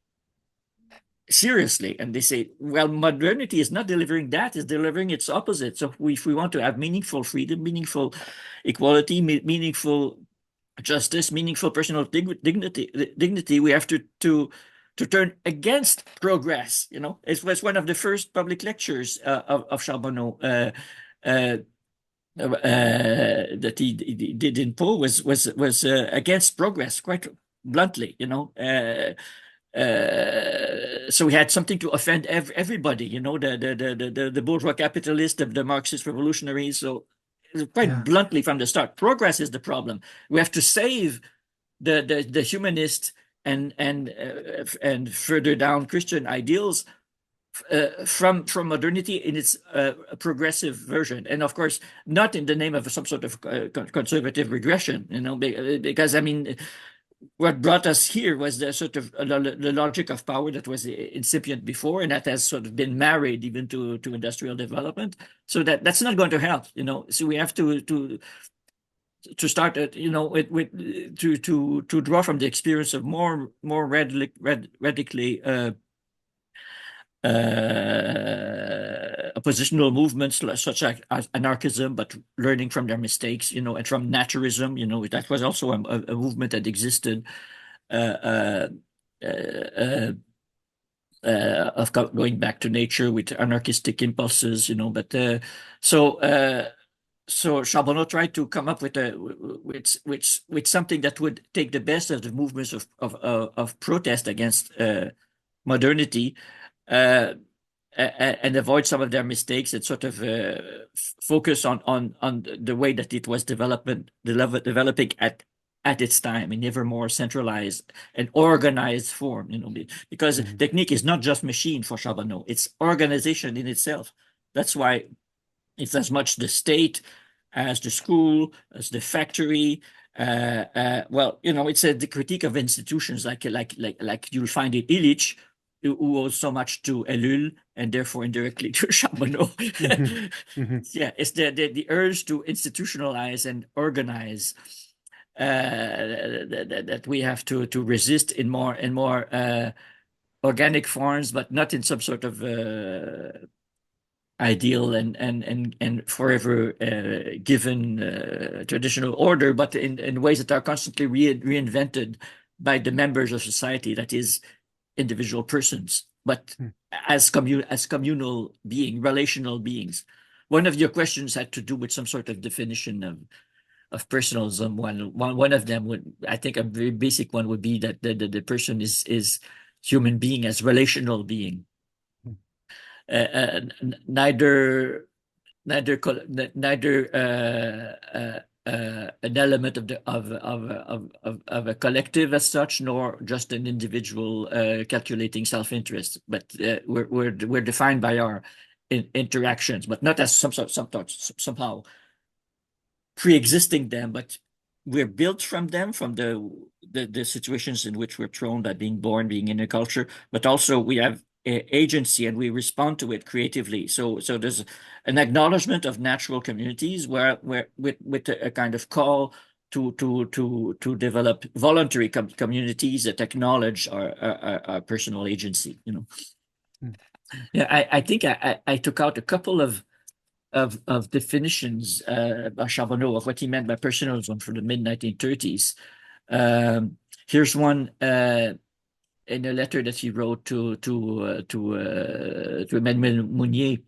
seriously, and they say, well, modernity is not delivering that; it's delivering its opposite. So if we want to have meaningful freedom, meaningful equality, meaningful justice, meaningful personal dignity, we have to turn against progress. It was one of the first public lectures of Charbonneau that he did in Pau was against progress, quite bluntly. So we had something to offend everybody. The bourgeois capitalists, the Marxist revolutionaries. So quite bluntly from the start, progress is the problem. We have to save the humanist and further down Christian ideals from modernity in its progressive version, and of course not in the name of some sort of conservative regression. Because what brought us here was the sort of the logic of power that was incipient before, and that has sort of been married even to industrial development. So that's not going to help. So we have to start at to draw from the experience of more radically oppositional movements such as anarchism, but learning from their mistakes, and from naturism, that was also a movement that existed of going back to nature with anarchistic impulses, but so Charbonneau tried to come up with something that would take the best of the movements of protest against modernity, and avoid some of their mistakes, and sort of focus on the way that it was developing at its time in ever more centralized and organized form. Because technique is not just machine for Charbonneau; it's organization in itself. That's why it's as much the state as the school, as the factory. It's the critique of institutions, like you'll find in Tillich, who owes so much to Ellul and therefore indirectly to Charbonneau. Yeah, it's the urge to institutionalize and organize that we have to resist in more and more organic forms, but not in some sort of ideal and forever given traditional order, but in ways that are constantly reinvented by the members of society, that is, individual persons, but as communal relational beings. One of your questions had to do with some sort of definition of personalism. One of them would, I think, a very basic one would be that the person is human being as relational being. Neither an element of a collective as such, nor just an individual calculating self-interest. But we're defined by our interactions, but not as somehow pre-existing them, but we're built from them, from the situations in which we're thrown by being born, being in a culture, but also we have agency and we respond to it creatively. So there's an acknowledgement of natural communities where with a kind of call to develop voluntary communities that acknowledge our personal agency. Yeah, I think I took out a couple of definitions by Charbonneau of what he meant by personalism for the mid-1930s. Here's one in a letter that he wrote to Emmanuel Mounier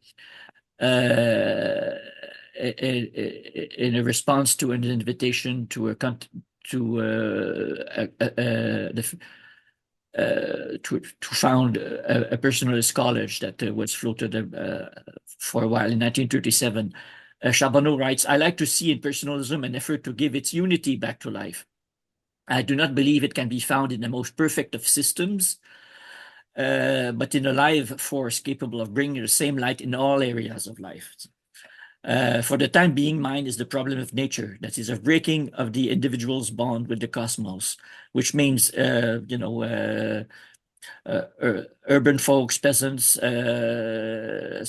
in a response to an invitation to found a personalist college that was floated for a while in 1937. Charbonneau writes, "I like to see in personalism an effort to give its unity back to life. I do not believe it can be found in the most perfect of systems, but in a live force capable of bringing the same light in all areas of life. For the time being, mine is the problem of nature, that is, of breaking of the individual's bond with the cosmos, which means, urban folks, peasants,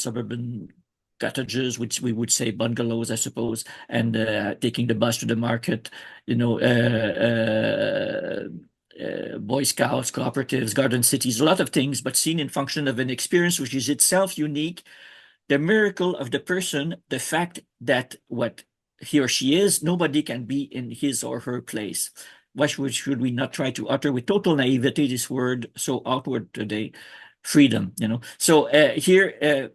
suburban cottages, which we would say bungalows, I suppose, and taking the bus to the market, Boy Scouts, cooperatives, garden cities, a lot of things, but seen in function of an experience which is itself unique. The miracle of the person, the fact that what he or she is, nobody can be in his or her place. Why should we not try to utter with total naivety this word so outward today, freedom, So here,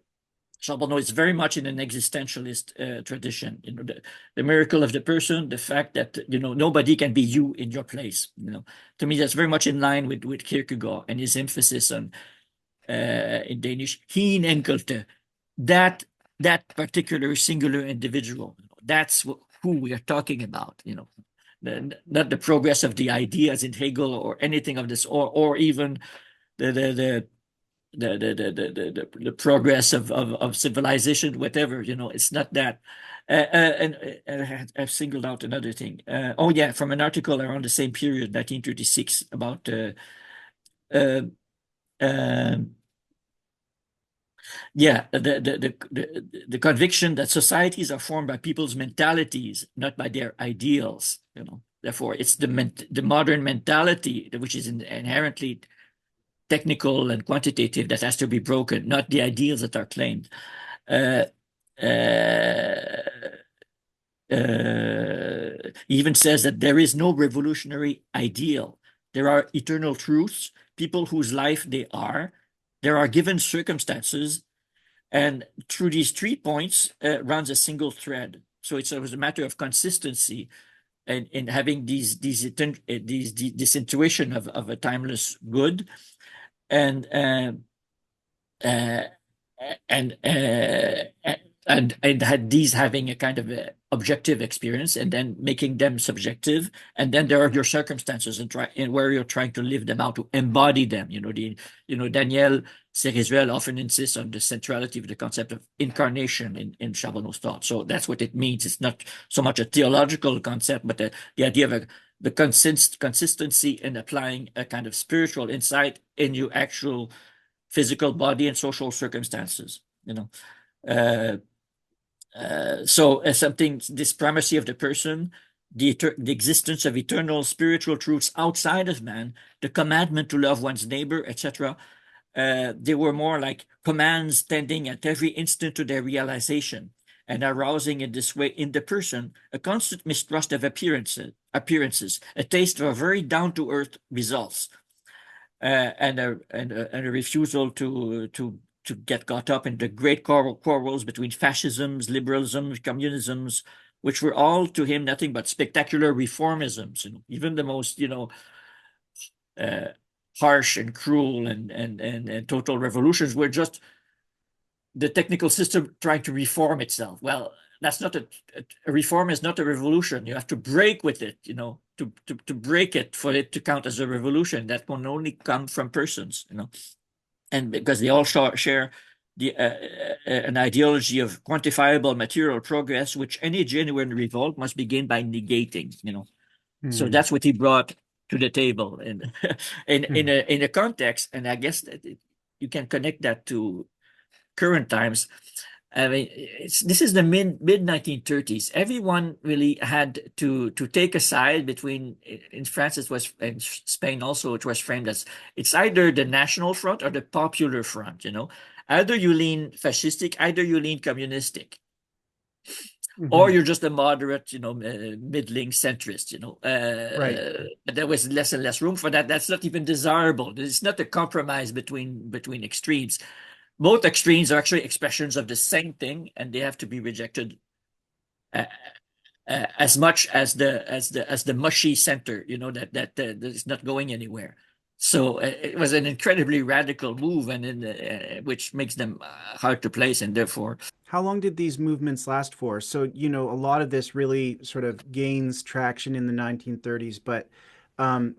Charbonneau is very much in an existentialist tradition, the miracle of the person, the fact that, nobody can be you in your place, To me, that's very much in line with Kierkegaard and his emphasis on, in Danish, hin enkelte, that particular singular individual. That's who we are talking about, not the progress of the ideas in Hegel or anything of this, or even the progress of civilization, whatever, it's not that. And I've singled out another thing. From an article around the same period, 1936, about the conviction that societies are formed by people's mentalities, not by their ideals. Therefore, it's the modern mentality, which is inherently technical and quantitative, that has to be broken, not the ideals that are claimed. He even says that there is no revolutionary ideal. There are eternal truths, people whose life they are. There are given circumstances, and through these 3 points runs a single thread. So it was a matter of consistency and in having this intuition of a timeless good, and had these having a kind of a objective experience, and then making them subjective, and then there are your circumstances and where you're trying to live them out, to embody them. Daniel Cérézuel often insists on the centrality of the concept of incarnation in Charbonneau's thought. So that's what it means. It's not so much a theological concept, but the idea of the consistency in applying a kind of spiritual insight in your actual physical body and social circumstances. This primacy of the person, the existence of eternal spiritual truths outside of man, the commandment to love one's neighbor, etc. They were more like commands tending at every instant to their realization, and arousing in this way in the person a constant mistrust of appearances, a taste for very down-to-earth results, and a refusal to get caught up in the great quarrels between fascisms, liberalisms, communisms, which were all to him nothing but spectacular reformisms. Even the most harsh and cruel and total revolutions were just the technical system trying to reform itself. Well, that's not a reform is not a revolution. You have to break with it, to break it for it to count as a revolution. That can only come from persons, and because they all share an ideology of quantifiable material progress, which any genuine revolt must begin by negating. So that's what he brought to the table, and in a context, and I guess that you can connect that to current times. I mean, this is the mid 1930s. Everyone really had to take a side between. In France, it was, in Spain also, it was framed as it's either the national front or the popular front. Either you lean fascistic, either you lean communistic, or you're just a moderate, middling centrist. But there was less and less room for that. That's not even desirable. It's not a compromise between extremes. Both extremes are actually expressions of the same thing, and they have to be rejected as much as the mushy center, that is not going anywhere. So it was an incredibly radical move, and which makes them hard to place, and therefore. How long did these movements last for? So, a lot of this really sort of gains traction in the 1930s, but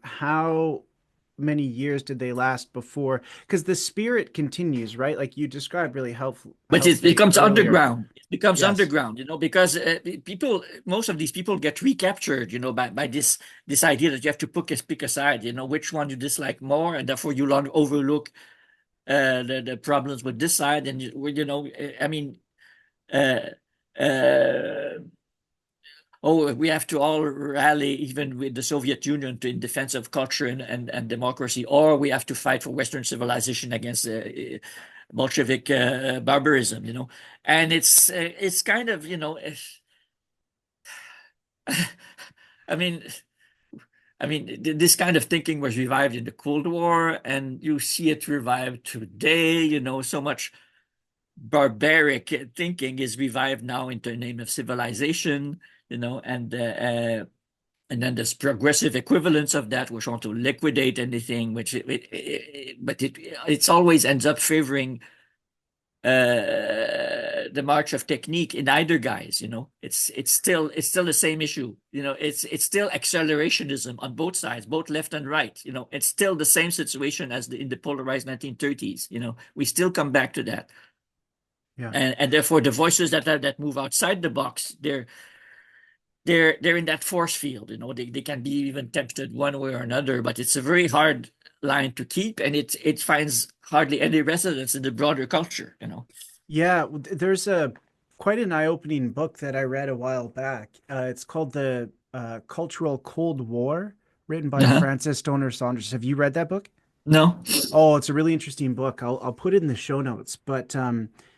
how many years did they last before? Because the spirit continues, right? Like you described really But it helpfully becomes earlier. underground. It becomes Yes. underground, because people, most of these people get recaptured, by this idea that you have to pick a side, which one you dislike more, and therefore you long overlook the problems with this side, and I mean, uh, uh, oh, we have to all rally, even with the Soviet Union, in defense of culture and democracy, or we have to fight for Western civilization against Bolshevik barbarism, and it's kind of, I mean, this kind of thinking was revived in the Cold War, and you see it revived today. So much barbaric thinking is revived now in the name of civilization, and then there's progressive equivalents of that, which want to liquidate anything, but it's always ends up favoring the march of technique in either guise. It's still the same issue. It's still accelerationism on both sides, both left and right. It's still the same situation as in the polarized 1930s. We still come back to that, Yeah. and therefore the voices that move outside the box, they're in that force field. They can be even tempted one way or another, but it's a very hard line to keep, and it finds hardly any resonance in the broader culture. Yeah, there's a quite an eye-opening book that I read a while back. It's called The Cultural Cold War, written by Uh-huh. Frances Stoner Saunders. Have you read that book? No. Oh, it's a really interesting book. I'll put it in the show notes. But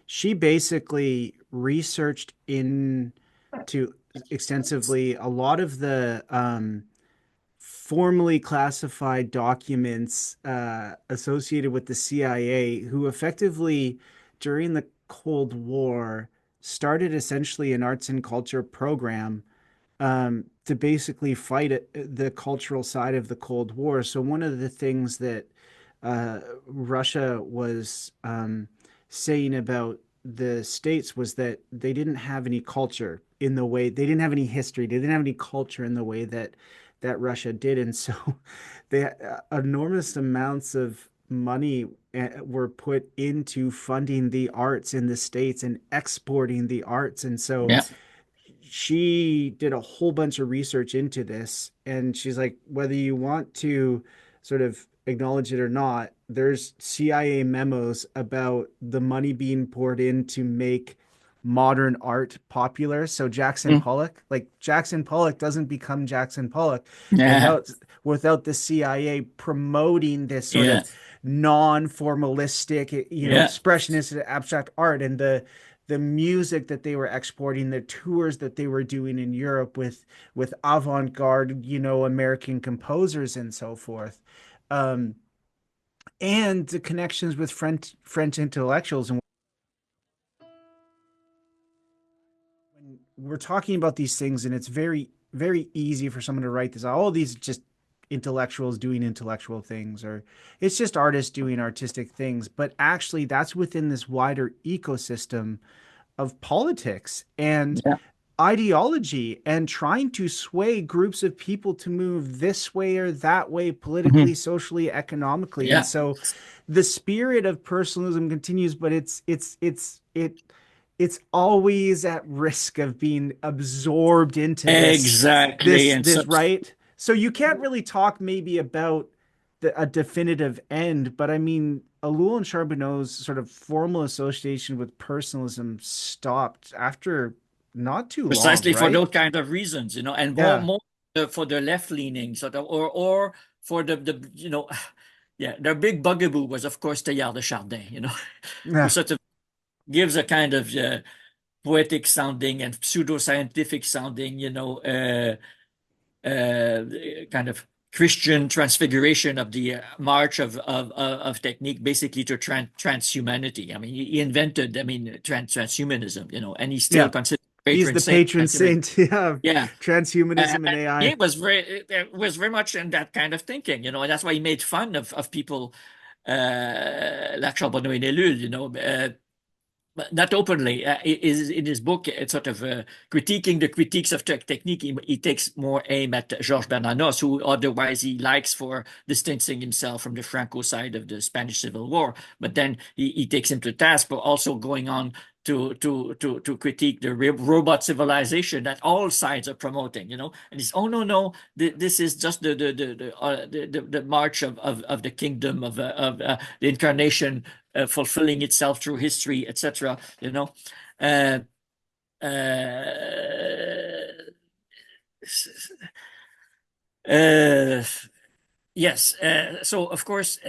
she basically researched into extensively a lot of the formally classified documents associated with the CIA, who effectively, during the Cold War, started essentially an arts and culture program to basically fight the cultural side of the Cold War. So one of the things that Russia was saying about the States was that they didn't have any culture in the way they didn't have any history, they didn't have any culture in the way that Russia did, and so they enormous amounts of money were put into funding the arts in the States and exporting the arts, and so Yeah. she did a whole bunch of research into this, and she's like, whether you want to sort of acknowledge it or not, there's CIA memos about the money being poured in to make modern art popular. So Jackson Mm. Pollock, like Jackson Pollock doesn't become Jackson Pollock Yeah. without the CIA promoting this sort Yeah. of non-formalistic, Yeah. expressionist abstract art, and the music that they were exporting, the tours that they were doing in Europe with avant-garde, American composers and so forth. Um, and the connections with French intellectuals. And when we're talking about these things, and it's very, very easy for someone to write this, oh, these just intellectuals doing intellectual things, or it's just artists doing artistic things. But actually, that's within this wider ecosystem of politics and Yeah. ideology and trying to sway groups of people to move this way or that way politically, Mhm. socially, economically. And Yeah. so the spirit of personalism continues, but it's always at risk of being absorbed into Exactly. And so, this right. So you can't really talk maybe about a definitive end, but I mean, Ellul and Charbonneau's sort of formal association with personalism stopped after not too long, precisely for right? those kind of reasons, and Yeah. more for the left leaning sort of, or for the yeah, their big bugaboo was, of course, Teilhard de Chardin, who Yeah. sort of gives a kind of poetic sounding and pseudoscientific sounding, kind of Christian transfiguration of the march of technique, basically to transhumanity. I mean, he invented, transhumanism, and he's still Yeah. considered He's patron the saint of patron transhumanism. saint of Yeah. transhumanism and He AI. was very much in that kind of thinking, and that's why he made fun of people like Charbonneau and Ellul, not openly. Is in his book, it's sort of critiquing the critiques of technique. He takes more aim at Georges Bernanos, who otherwise he likes for distancing himself from the Franco side of the Spanish Civil War. But then he takes him to task for also going on to critique the robot civilization that all sides are promoting, and it's, oh no, this is just the march of the kingdom of the incarnation, fulfilling itself through history, etc. Uh, uh, yes. So of course,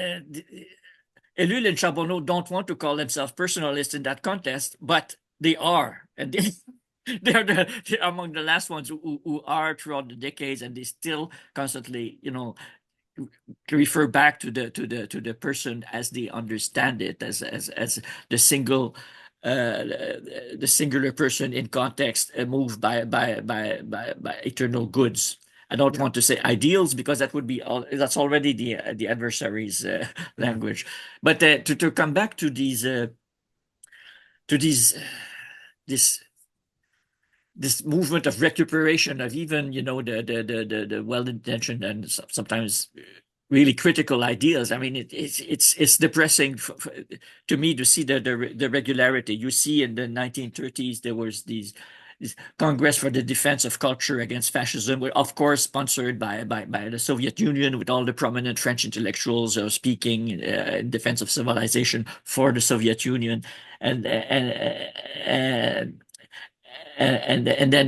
Ellul and Charbonneau don't want to call themselves personalists in that context, but they are, and they're among the last ones who are throughout the decades, and they still constantly, refer back to the person as they understand it, as the singular person in context, moved by eternal goods. I don't want to say ideals, because that would be that's already the adversary's language. But to come back to this movement of recuperation of even the well-intentioned and sometimes really critical ideas. I mean, it's depressing to me to see the regularity. You see, in the 1930s there was this Congress for the Defense of Culture Against Fascism, of course sponsored by the Soviet Union, with all the prominent French intellectuals speaking in defense of civilization for the Soviet Union, and then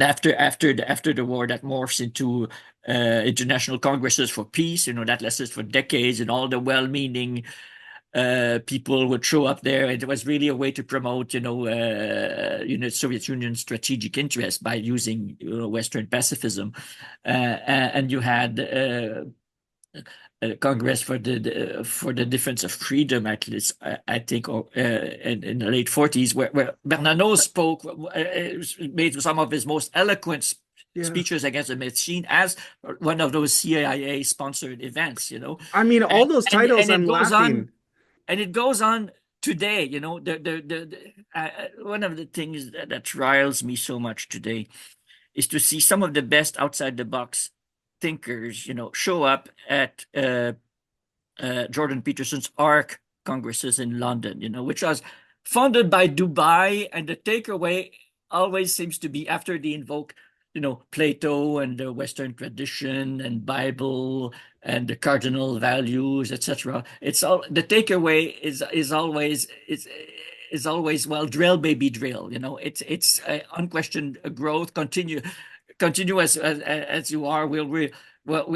after the war, that morphs into international congresses for peace. That lasted for decades, and all the well-meaning people would show up there. It was really a way to promote, Soviet Union's strategic interest by using Western pacifism, and you had Congress for the Defense of Freedom, at least, I think, in the late 40s, where Bernanos spoke, made some of his most eloquent speeches against the machine, as one of those CIA-sponsored events. I mean, all those titles, I'm laughing. And it goes on today. One of the things that riles me so much today is to see some of the best outside-the-box thinkers, show up at Jordan Peterson's ARC congresses in London, which was funded by Dubai, and the takeaway always seems to be, after they invoke, Plato and the Western tradition and Bible and the cardinal values, etc. It's all, the takeaway is always, well, drill baby drill. It's unquestioned growth. Continue as you are. We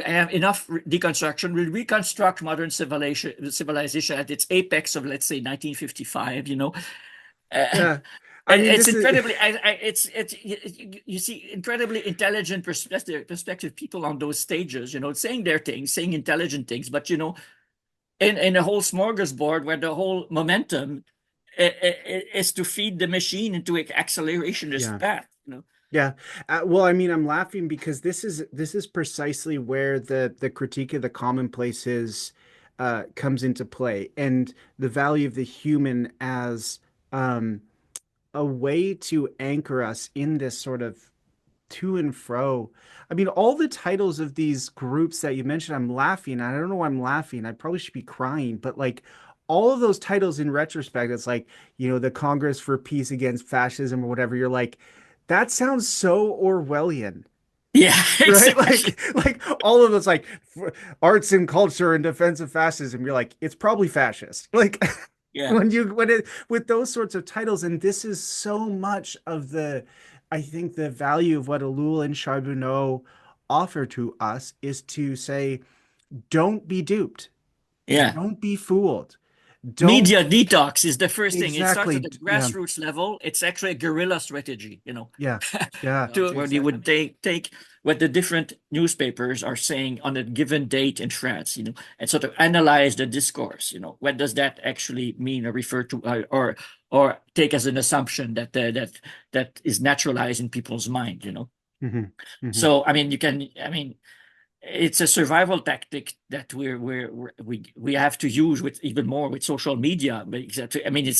have enough deconstruction. We'll reconstruct modern civilization at its apex of, let's say, 1955. Yeah. I mean, it's incredibly. You see incredibly intelligent perspective people on those stages, saying their things, saying intelligent things, but in a whole smorgasbord where the whole momentum is to feed the machine into accelerationist path. Yeah. Well, I mean, I'm laughing because this is precisely where the critique of the commonplaces comes into play, and the value of the human as a way to anchor us in this sort of to and fro. I mean, all the titles of these groups that you mentioned, I'm laughing. I don't know why I'm laughing. I probably should be crying, but like all of those titles in retrospect, it's like, the Congress for Peace Against Fascism or whatever. You're like, that sounds so Orwellian. Yeah, right. Like all of it's like arts and culture in defense of fascism. You're like, it's probably fascist. Like, yeah, with those sorts of titles, and this is so much of I think the value of what Ellul and Charbonneau offer to us is to say, don't be duped. Yeah. Don't be fooled. Media detox is the first thing. It starts Exactly. at the grassroots level. It's actually a guerrilla strategy, Yeah. where they would take what the different newspapers are saying on a given date in France, and sort of analyze the discourse. What does that actually mean or refer to, or take as an assumption that is naturalized in people's mind. So I mean, it's a survival tactic that we have to use with even more with social media. I mean,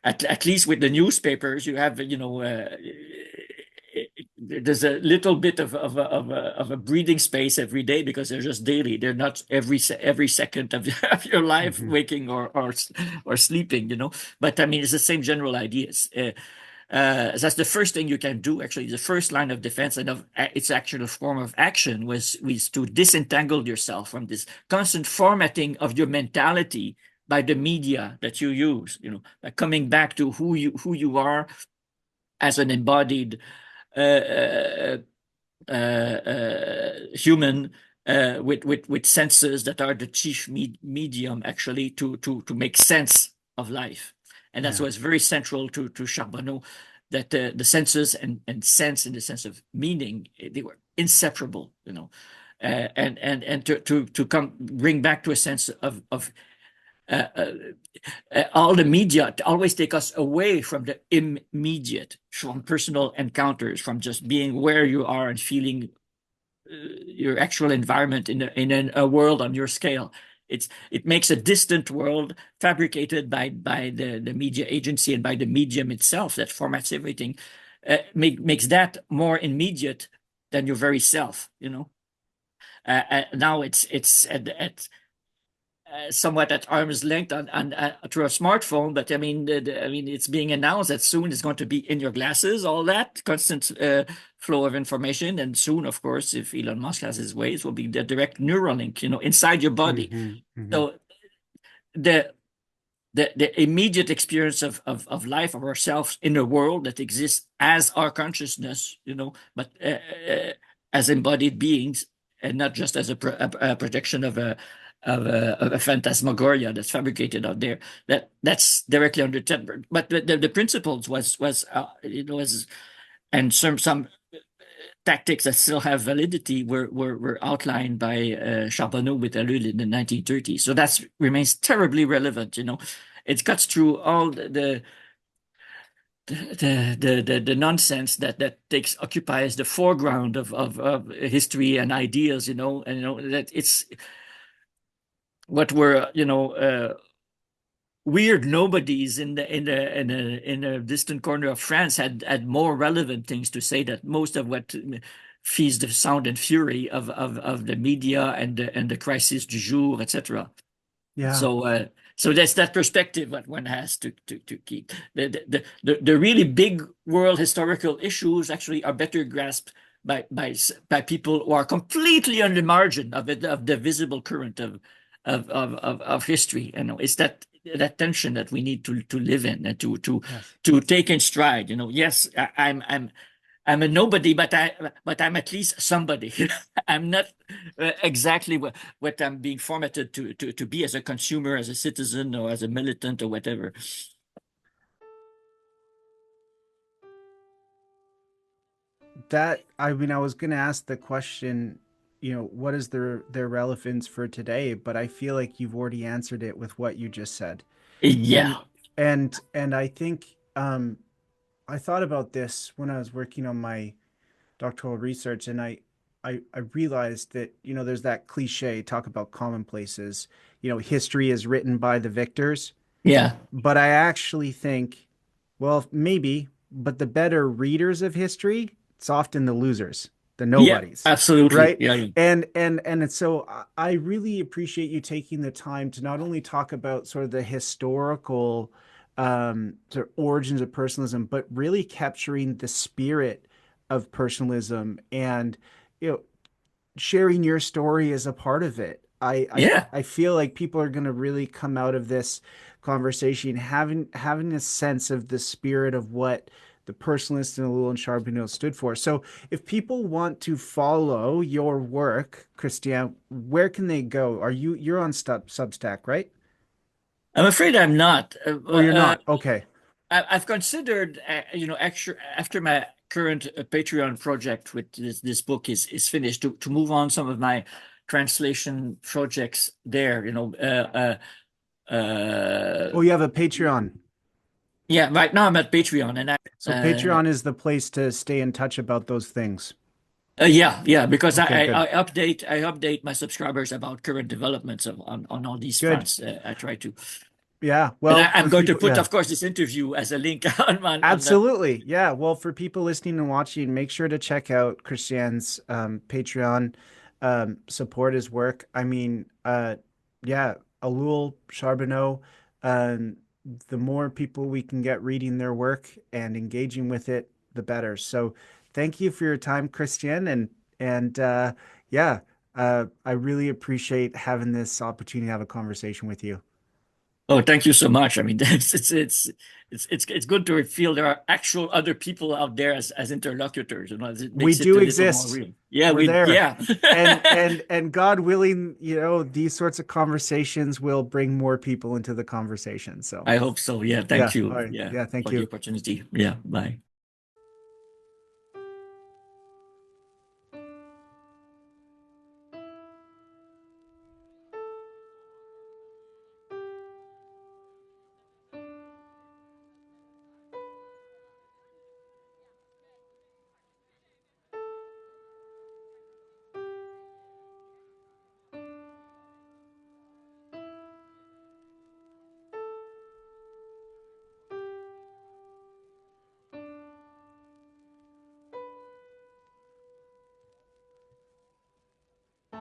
at least with the newspapers, you have, there's a little bit of a breathing space every day because they're just daily. They're not every second of your life, Mhm. waking or sleeping, But I mean, it's the same general ideas. That's the first thing you can do. Actually, the first line of defense and of its actual form of action was to disentangle yourself from this constant formatting of your mentality by the media that you use. By coming back to who you are as an embodied uh, human with senses that are the chief medium actually to make sense of life. And that's Yeah. what's very central to Charbonneau, that the senses and sense in the sense of meaning, they were inseparable, and to come bring back to a sense of uh, uh, all the media always take us away from the immediate, from personal encounters, from just being where you are and feeling your actual environment in a world on your scale. It makes a distant world fabricated by the media agency and by the medium itself that formats everything. Makes that more immediate than your very self. Now it's at somewhat at arm's length on through a smartphone, but I mean, it's being announced that soon it's going to be in your glasses, all that constant flow of information, and soon, of course, if Elon Musk has his ways, will be the direct neural link, inside your body. Mhm. Mhm. So the the immediate experience of life of ourselves in a world that exists as our consciousness, but as embodied beings, and not just as a projection of a phantasmagoria that's fabricated out there. That's directly under threat. But the principles was and some tactics that still have validity were outlined by Charbonneau with Ellul in the 1930s. So that remains terribly relevant. It cuts through all the nonsense that occupies the foreground of history and ideas. And that it's what were weird nobodies in a distant corner of France had more relevant things to say that most of what feeds the sound and fury of the media and the crisis du jour, etc. Yeah. So that's that perspective that one has to keep. The really big world historical issues actually are better grasped by people who are completely on the margin of the visible current of history. It's that tension that we need to live in and Yes. to take in stride. Yes, I'm a nobody, but I'm at least somebody. I'm not exactly what I'm being formatted to be as a consumer, as a citizen, or as a militant, or whatever. I mean, I was going to ask the question, what is their relevance for today? But I feel like you've already answered it with what you just said. And Yeah, I think I thought about this when I was working on my doctoral research, and I realized that there's that cliche talk about commonplaces. History is written by the victors, yeah, but I actually think, well, maybe, but the better readers of history, it's often the losers, the yeah, nobodies, absolutely. right? Yeah, And so I really appreciate you taking the time to not only talk about sort of the historical sort of origins of personalism, but really capturing the spirit of personalism and you know sharing your story as a part of it. yeah. I feel like people are going to really come out of this conversation having a sense of the spirit of what the Personalist and Ellul and Charbonneau stood for. So, if people want to follow your work, Christian, where can they go? You're on Substack, right? I'm afraid I'm not. Oh, you're not. Okay, I've considered, after my current Patreon project with this book is finished, to move on some of my translation projects there. oh, you have a Patreon. Yeah. Right now I'm at Patreon, and So Patreon is the place to stay in touch about those things. yeah, because Okay, good. I update my subscribers about current developments on all these Good. fronts. I try to. Yeah. And Well, I'm for going to people, put, yeah. of course, this interview as a link on the. Absolutely. Yeah. Well, for people listening and watching, make sure to check out Christian's Patreon, support his work. I mean, yeah, Ellul, Charbonneau, um, the more people we can get reading their work and engaging with it, the better. So thank you for your time, Christian. And yeah, I really appreciate having this opportunity to have a conversation with you. Oh, thank you so much. I mean, it's good to feel there are actual other people out there as interlocutors. You know, it We makes it do a little more exist. real. Yeah, We're we there. yeah. And God willing, these sorts of conversations will bring more people into the conversation. So I hope so. Yeah, yeah. thank you. All right. Yeah, Yeah, thank for the you. opportunity. Yeah, bye.